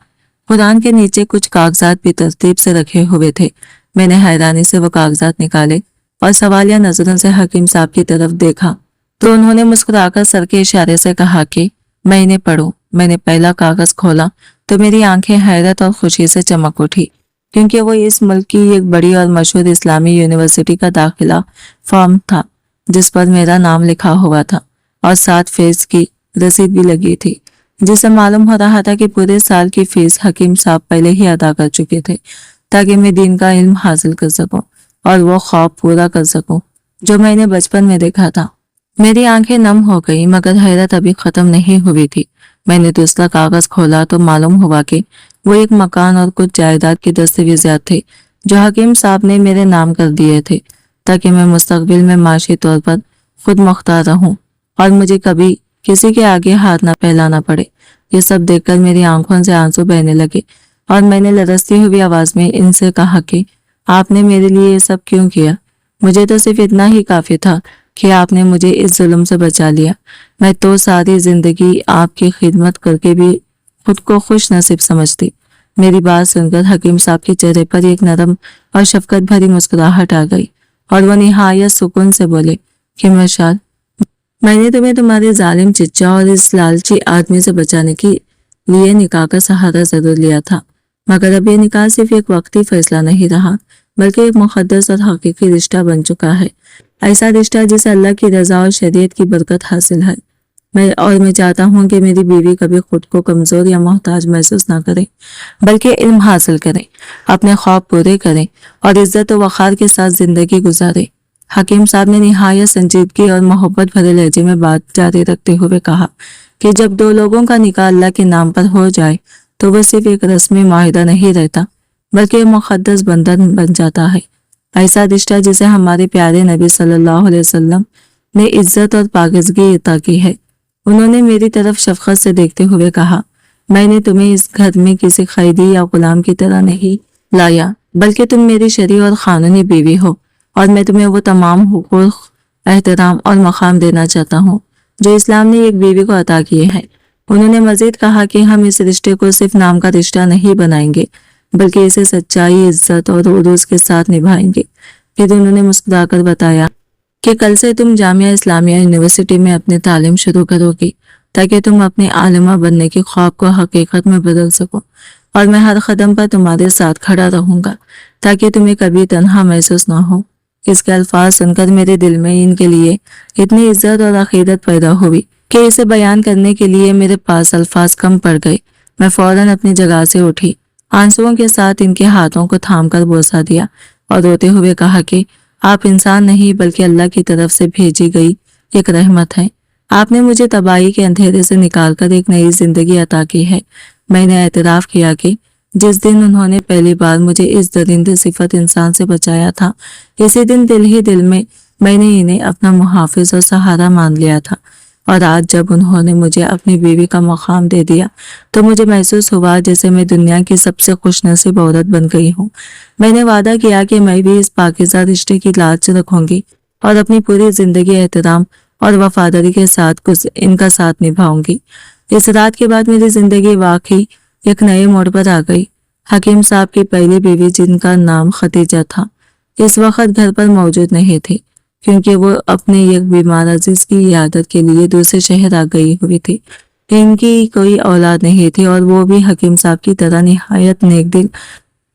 قرآن کے نیچے کچھ کاغذات بھی ترتیب سے رکھے ہوئے تھے۔ میں نے حیرانی سے وہ کاغذات نکالے اور سوالیہ نظروں سے حکیم صاحب کی طرف دیکھا تو انہوں نے مسکرا کر سر کے اشارے سے کہا کہ میں انہیں پڑھوں۔ میں نے پہلا کاغذ کھولا تو میری آنکھیں حیرت اور خوشی سے چمک اٹھی، کیونکہ وہ اس ملک کی ایک بڑی اور مشہور اسلامی یونیورسٹی کا داخلہ فارم تھا، جس پر میرا نام لکھا ہوا تھا اور 7 فیس کی رسید بھی لگی تھی، جس سے معلوم ہو رہا تھا کہ پورے سال کی فیس حکیم صاحب پہلے ہی ادا کر چکے تھے تاکہ میں دین کا علم حاصل کر سکوں اور وہ خواب پورا کر سکوں جو میں نے بچپن میں دیکھا تھا۔ میری آنکھیں نم ہو گئی، مگر حیرت ابھی ختم نہیں ہوئی تھی۔ میں نے دوسرا کاغذ کھولا تو معلوم ہوا کہ وہ ایک مکان اور کچھ جائیداد کی دستاویزات تھے جو حکیم صاحب نے میرے نام کر دیے تھے تاکہ میں مستقبل میں معاشی طور پر خود مختار رہوں اور مجھے کبھی کسی کے آگے ہاتھ نہ پھیلانا پڑے۔ یہ سب دیکھ کر میری آنکھوں سے آنسو بہنے لگے اور میں نے لرزتی ہوئی آواز میں ان سے کہا کہ آپ نے میرے لیے یہ سب کیوں کیا؟ مجھے تو صرف اتنا ہی کافی تھا کہ آپ نے مجھے اس ظلم سے بچا لیا۔ میں تو ساری زندگی آپ کی خدمت کر کے بھی خود کو خوش نصیب سمجھتی۔ میری بات سن کر حکیم صاحب کے چہرے پر ایک نرم اور شفقت بھری مسکراہٹ آ گئی اور وہ نہایت سکون سے بولے کہ مشال، میں نے تمہیں تمہارے ظالم چچا اور اس لالچی آدمی سے بچانے کے لیے نکاح کا سہارا ضرور لیا تھا، مگر اب یہ نکاح صرف ایک وقتی فیصلہ نہیں رہا بلکہ ایک مقدس اور حقیقی رشتہ بن چکا ہے، ایسا رشتہ جسے اللہ کی رضا اور شریعت کی برکت حاصل ہے۔ میں چاہتا ہوں کہ میری بیوی کبھی خود کو کمزور یا محتاج محسوس نہ کرے بلکہ علم حاصل کرے، اپنے خواب پورے کرے اور عزت و وقار کے ساتھ زندگی گزارے۔ حکیم صاحب نے نہایت سنجیدگی اور محبت بھرے لہجے میں بات جاری رکھتے ہوئے کہا کہ جب 2 لوگوں کا نکاح اللہ کے نام پر ہو جائے تو وہ صرف ایک رسمی معاہدہ نہیں رہتا بلکہ ایک مقدس بندھن بن جاتا ہے، ایسا رشتہ جسے ہمارے پیارے نبی صلی اللہ علیہ وسلم نے عزت اور پاکیزگی عطا کی ہے۔ انہوں نے میری طرف شفقت سے دیکھتے ہوئے کہا، میں نے تمہیں اس گھر میں کسی قیدی یا غلام کی طرح نہیں لایا بلکہ تم میری شرعی اور قانونی بیوی ہو، اور میں تمہیں وہ تمام حقوق، احترام اور مقام دینا چاہتا ہوں جو اسلام نے ایک بیوی کو عطا کیے ہیں۔ انہوں نے مزید کہا کہ ہم اس رشتے کو صرف نام کا رشتہ نہیں بنائیں گے بلکہ اسے سچائی، عزت اور عروج کے ساتھ نبھائیں گے۔ پھر انہوں نے مسکرا کر بتایا کہ کل سے تم جامعہ اسلامیہ یونیورسٹی میں اپنی تعلیم شروع کرو گی تاکہ تم اپنے عالمہ بننے کے خواب کو حقیقت میں بدل سکو، اور میں ہر قدم پر تمہارے ساتھ کھڑا رہوں گا تاکہ تمہیں کبھی تنہا محسوس نہ ہو۔ اس کے الفاظ سن کر میرے دل میں ان کے لیے اتنی عزت اور عقیدت پیدا ہوئی کہ اسے بیان کرنے کے لیے میرے پاس الفاظ کم پڑ گئے۔ میں فوراً اپنی جگہ سے اٹھی، آنسوؤں کے ساتھ ان کے ہاتھوں کو تھام کر بوسہ دیا اور روتے ہوئے کہا کہ آپ انسان نہیں بلکہ اللہ کی طرف سے بھیجی گئی ایک رحمت ہے۔ آپ نے مجھے تباہی کے اندھیرے سے نکال کر ایک نئی زندگی عطا کی ہے۔ میں نے اعتراف کیا کہ जिस दिन उन्होंने पहली बार मुझे इस दरिंदे सिफत इंसान से बचाया था, इसी दिन दिल ही दिल में मैंने इन्हें अपना मुहाफिज और सहारा मान लिया था। और आज जब उन्होंने मुझे अपनी बीवी का मकाम दे दिया तो मुझे महसूस हुआ जैसे मैं दुनिया की सबसे खुशनसीब औरत बन गई हूँ। मैंने वादा किया कि मैं भी इस पाकीज़ा रिश्ते की लाज रखूंगी और अपनी पूरी जिंदगी एहतराम और वफादारी के साथ इनका साथ निभाऊंगी। इस रात के बाद मेरी जिंदगी वाकई एक नए मोड़ पर आ गई। हकीम साहब की पहली बीवी, जिनका नाम खतीजा था, इस वक्त घर पर मौजूद नहीं थी क्योंकि वो अपने एक बीमार अजीज की इयादत के लिए दूसरे शहर आ गई हुई थी। इनकी कोई औलाद नहीं थी और वो भी हकीम साहब की तरह निहायत नेकदिल,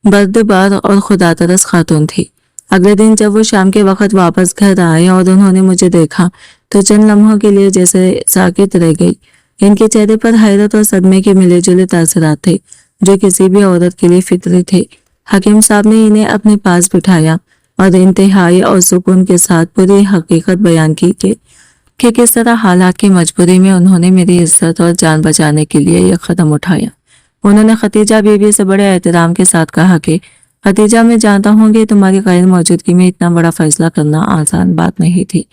बर्दबार और खुदातरस खातून थी। अगले दिन जब वो शाम के वक्त वापस घर आए और उन्होंने मुझे देखा तो चंद लम्हों के लिए जैसे साकित रह गई। इनके चेहरे पर हैरत और सदमे के मिले जुले तासरात थे जो किसी भी औरत के लिए फितरी थे। हकीम साहब ने इन्हें अपने पास बिठाया और इंतहाई और सुकून के साथ पूरी हकीकत बयान की कि किस तरह हालात की मजबूरी में उन्होंने मेरी इज्जत और जान बचाने के लिए यह कदम उठाया। उन्होंने खतीजा बीवी से बड़े एहतराम के साथ कहा कि खतीजा, मैं जानता हूँ कि तुम्हारी गैर मौजूदगी में इतना बड़ा फैसला करना आसान बात नहीं थी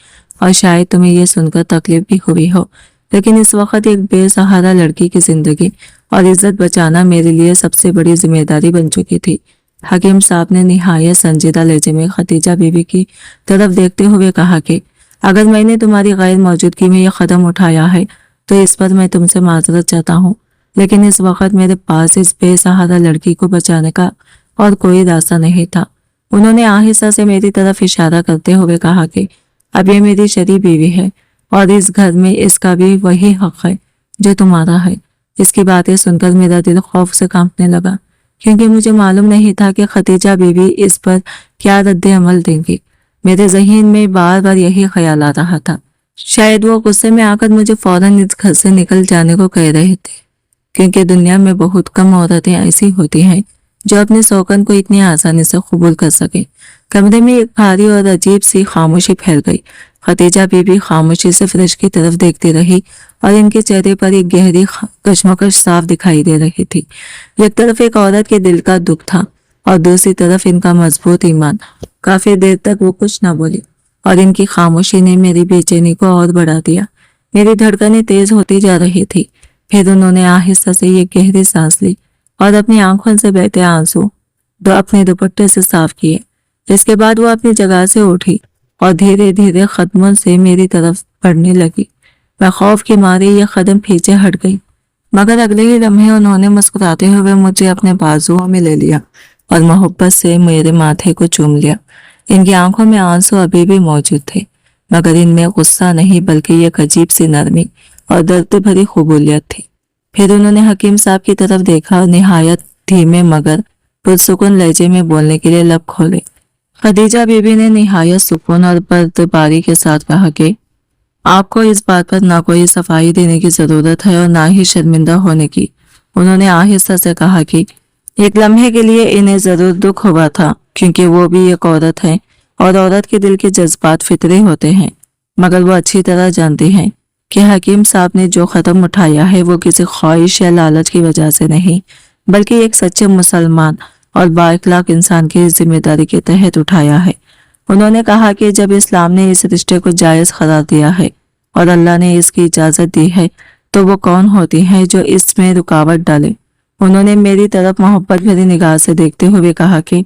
और शायद तुम्हें यह सुनकर तकलीफ भी हुई हो, लेकिन इस वक्त एक बेसहारा लड़की की जिंदगी और इज्जत बचाना मेरे लिए सबसे बड़ी जिम्मेदारी बन चुकी थी। हकीम साहब ने निहायत संजीदा लहजे में खतीजा बीवी की तरफ देखते हुए कहा कि अगर मैंने तुम्हारी गैर मौजूदगी में यह कदम उठाया है तो इस पर मैं तुमसे माजरत चाहता हूँ, लेकिन इस वक्त मेरे पास इस बेसहारा लड़की को बचाने का और कोई रास्ता नहीं था। उन्होंने आहिस्ता से मेरी तरफ इशारा करते हुए कहा कि अब ये मेरी शरीफ बीवी है और इस घर में इसका भी वही हक है जो तुम्हारा है। इसकी बातें सुनकर मेरा दिल खौफ से कांपने लगा क्योंकि मुझे मालूम नहीं था कि खतीजा बीवी इस पर क्या रद्द अमल देंगी। मेरे ज़हन में बार बार यही ख्याल आ रहा था, शायद वो गुस्से में आकर मुझे फौरन इस घर से निकल जाने को कह रहे थे, क्योंकि दुनिया में बहुत कम औरतें ऐसी होती हैं जो अपने शौकन को इतनी आसानी से कबूल कर सके। कमरे में एक भारी और अजीब सी खामोशी फैल गई। खतीजा बीबी खामोशी से फर्श की तरफ देखती रही और इनके चेहरे पर एक गहरी कशमकश साफ दिखाई दे रही थी। एक तरफ एक औरत के दिल का दुख था और दूसरी तरफ इनका मजबूत ईमान। काफी देर तक वो कुछ न बोली और इनकी खामोशी ने मेरी बेचैनी को और बढ़ा दिया। मेरी धड़कनें तेज होती जा रही थी। फिर उन्होंने आहिस्ता से ये गहरी सांस ली और अपनी आंखों से बहते आंसू अपने दुपट्टे से साफ किए। इसके बाद वो अपनी जगह से उठी और धीरे धीरे कदमों से मेरी तरफ बढ़ने लगी। मैं खौफ के मारे ये कदम पीछे हट गई, मगर अगले ही लम्हे उन्होंने मुस्कुराते हुए मुझे अपने बाजुओं में ले लिया और मोहब्बत से मेरे माथे को चूम लिया। इनकी आंखों में आंसू अभी भी मौजूद थे, मगर इनमें गुस्सा नहीं बल्कि एक अजीब सी नरमी और दर्द भरी कबूलियत थी। फिर उन्होंने हकीम साहब की तरफ देखा और निहायत धीमे मगर पुरसुकून लहजे में बोलने के लिए लब खोले। खदीजा बीबी ने निहायत सुकून और बर्दबारी के साथ कहा कि आपको इस बात पर ना कोई सफाई देने की जरूरत है और ना ही शर्मिंदा होने की। उन्होंने आहिस्ता से कहा कि एक लम्हे के लिए इन्हें जरूर दुख हुआ था क्योंकि वो भी एक औरत है और औरत के दिल के जज्बात फितरी होते हैं, मगर वो अच्छी तरह जानती हैं कि हकीम साहब ने जो कदम उठाया है वो किसी ख्वाहिश या लालच की वजह से नहीं, बल्कि एक सच्चे मुसलमान और बाइखलाक इंसान की जिम्मेदारी के तहत उठाया है। उन्होंने कहा कि जब इस्लाम ने इस रिश्ते को जायज करार दिया है और अल्लाह ने इसकी इजाजत दी है तो वो कौन होती है जो इसमें रुकावट डाले। उन्होंने मेरी तरफ मोहब्बत भरी निगाह से देखते हुए कहा कि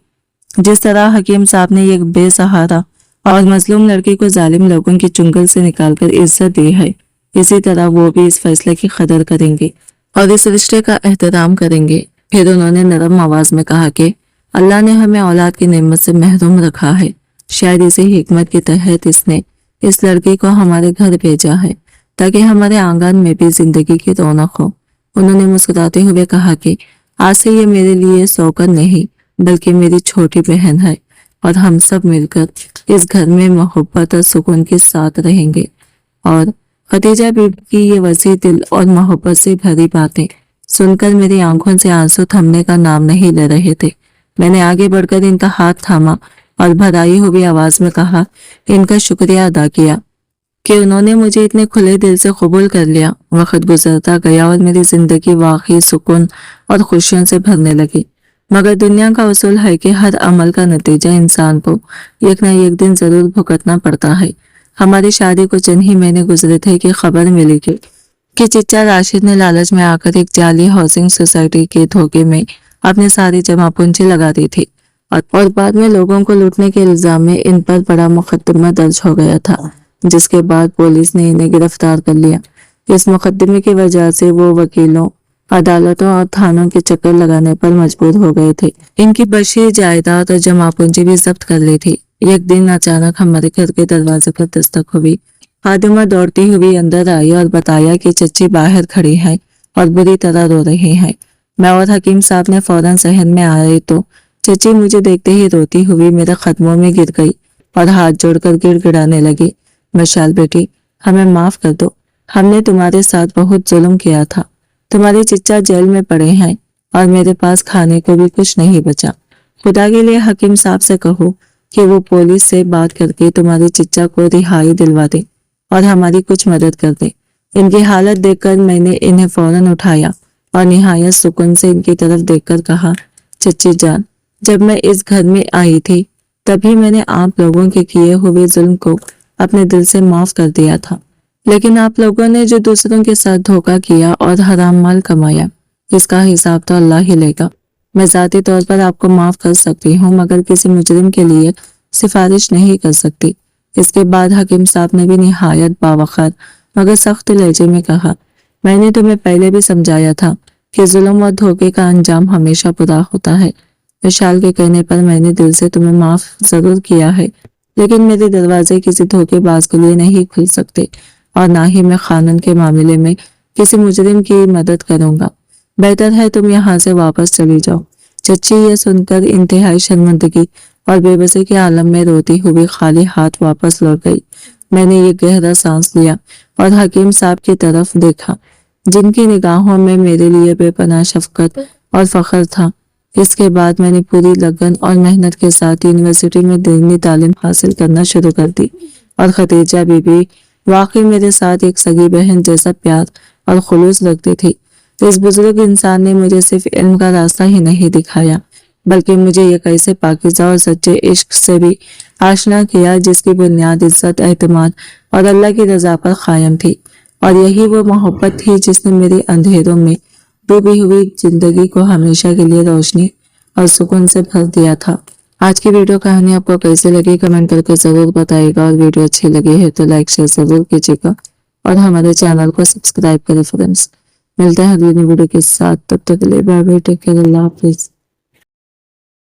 जिस तरह हकीम साहब ने एक बेसहारा और मजलूम लड़की को जालिम लोगों की चुंगल से निकालकर इज्जत दी है, इसी तरह वो भी इस फैसले की कदर करेंगे और इस रिश्ते का एहतराम करेंगे। फिर उन्होंने नरम आवाज में कहा कि अल्लाह ने हमें औलाद की नेमत से महरूम रखा है, शायद इसी हिकमत के तहत इसने इस लड़की को हमारे घर भेजा है ताकि हमारे आंगन में भी जिंदगी की रौनक हो। उन्होंने मुस्कुराते हुए कहा कि आज से ये मेरे लिए सौकन नहीं बल्कि मेरी छोटी बहन है और हम सब मिलकर इस घर में मोहब्बत और सुकून के साथ रहेंगे। और खदीजा बीबी की ये वसी दिल और मोहब्बत से भरी बातें सुनकर मेरी आंखों से आंसू थमने का नाम नहीं ले रहे थे। मैंने आगे बढ़कर इनका हाथ थामा और भराई हुई आवाज में कहा, इनका शुक्रिया अदा किया कि उन्होंने मुझे इतने खुले दिल से कबूल कर लिया। वक्त गुजरता गया और मेरी जिंदगी वाकई सुकून और खुशियों से भरने लगी। मगर दुनिया का उसूल है कि हर अमल का नतीजा इंसान को एक न एक दिन जरूर भुगतना पड़ता है। हमारी शादी को चंद ही महीने गुजरे थे कि खबर मिली कि चिच्चा राशिद ने लालच में आकर एक जाली हाउसिंग सोसाइटी के धोखे में अपनी सारी जमा पूंजी लगा दी थी और बाद में लोगों को लूटने के इल्जाम में इन पर बड़ा मुकदमा दर्ज हो गया था, जिसके बाद पुलिस ने इन्हें गिरफ्तार कर लिया। इस मुकदमे की वजह से वो वकीलों, अदालतों और थानों के चक्कर लगाने पर मजबूर हो गए थे। इनकी बशी जायदाद और जमा पूंजी भी जब्त कर ली थी। एक दिन अचानक हमारे घर के दरवाजे पर दस्तक हुई। फातिमा दौड़ती हुई अंदर आई और बताया कि चच्ची बाहर खड़ी है और बुरी तरह रो रही है। मैं और हकीम साहब ने फौरन सहन में आए तो चच्ची मुझे देखते ही रोती हुई मेरे कदमों में गिर गई और हाथ जोड़कर गिड़गिड़ाने लगी। मशाल बेटी, हमें माफ कर दो, हमने तुम्हारे साथ बहुत जुल्म किया था। तुम्हारे चिच्चा जेल में पड़े हैं और मेरे पास खाने को भी कुछ नहीं बचा। खुदा के लिए हकीम साहब से कहो कि वो पुलिस से बात करके तुम्हारे चिच्चा को रिहाई दिलवा दे और हमारी कुछ मदद कर दे। इनकी हालत देखकर मैंने इन्हें फौरन उठाया और निहायत सुकून से इनकी तरफ देखकर कहा, चच्ची जान, जब मैं इस घर में आई थी तभी मैंने आप लोगों के किए हुए जुल्म को अपने दिल से माफ कर दिया था, लेकिन आप लोगों ने जो दूसरों के साथ धोखा किया और हराम माल कमाया, इसका हिसाब तो अल्लाह ही लेगा। मैं जाती तौर पर आपको माफ कर सकती हूँ मगर किसी मुजरिम के लिए सिफारिश नहीं कर सकती। इसके बाद हकीम साहब ने भी निहायत बावखर मगर सख्त लहजे में कहा, मैंने तुम्हें पहले भी समझाया था कि जुल्म और धोखे का अंजाम हमेशा बुरा होता है। विशाल के कहने पर मैंने दिल से तुम्हें माफ जरूर किया है, लेकिन मेरे दरवाजे किसी धोखेबाज के लिए नहीं खुल सकते और ना ही मैं कानून के मामले में किसी मुजरिम की मदद करूंगा। बेहतर है तुम यहाँ से वापस चली जाओ। चच्ची ये सुनकर इंतहाई शर्मिंदगी और बेबसी के आलम में रोती हुई खाली हाथ वापस लौट गई। मैंने ये गहरा सांस लिया और हकीम साहब की तरफ देखा, जिनकी निगाहों में मेरे लिए बेपनाह शफकत और फख्र था। इसके बाद मैंने पूरी लगन और मेहनत के साथ यूनिवर्सिटी में दीनी तालीम हासिल करना शुरू कर दी और खदीजा बीबी वाकई मेरे साथ एक सगी बहन जैसा प्यार और खुलूस रखती थी। इस बुजुर्ग इंसान ने मुझे सिर्फ इल्म का रास्ता ही नहीं दिखाया, बल्कि मुझे एक ऐसे पाकीज़ा और सच्चे इश्क से भी आशना किया जिसकी बुनियाद इज्जत, एतमाद और अल्लाह की रजा पर कायम थी। और यही वो मोहब्बत थी जिसने मेरे अंधेरों में डूबी हुई जिंदगी को हमेशा के लिए रोशनी और सुकून से भर दिया था। आज की वीडियो कहानी आपको कैसे लगी कमेंट करके जरूर बताइएगा और वीडियो अच्छी लगी है तो लाइक शेयर जरूर कीजिएगा और हमारे चैनल को सब्सक्राइब करें फ्रेंड्स। मिलते हैं अगली वीडियो के साथ, तब तक के लिए बाय बाय, टेक केयर, अल्लाह हाफिज।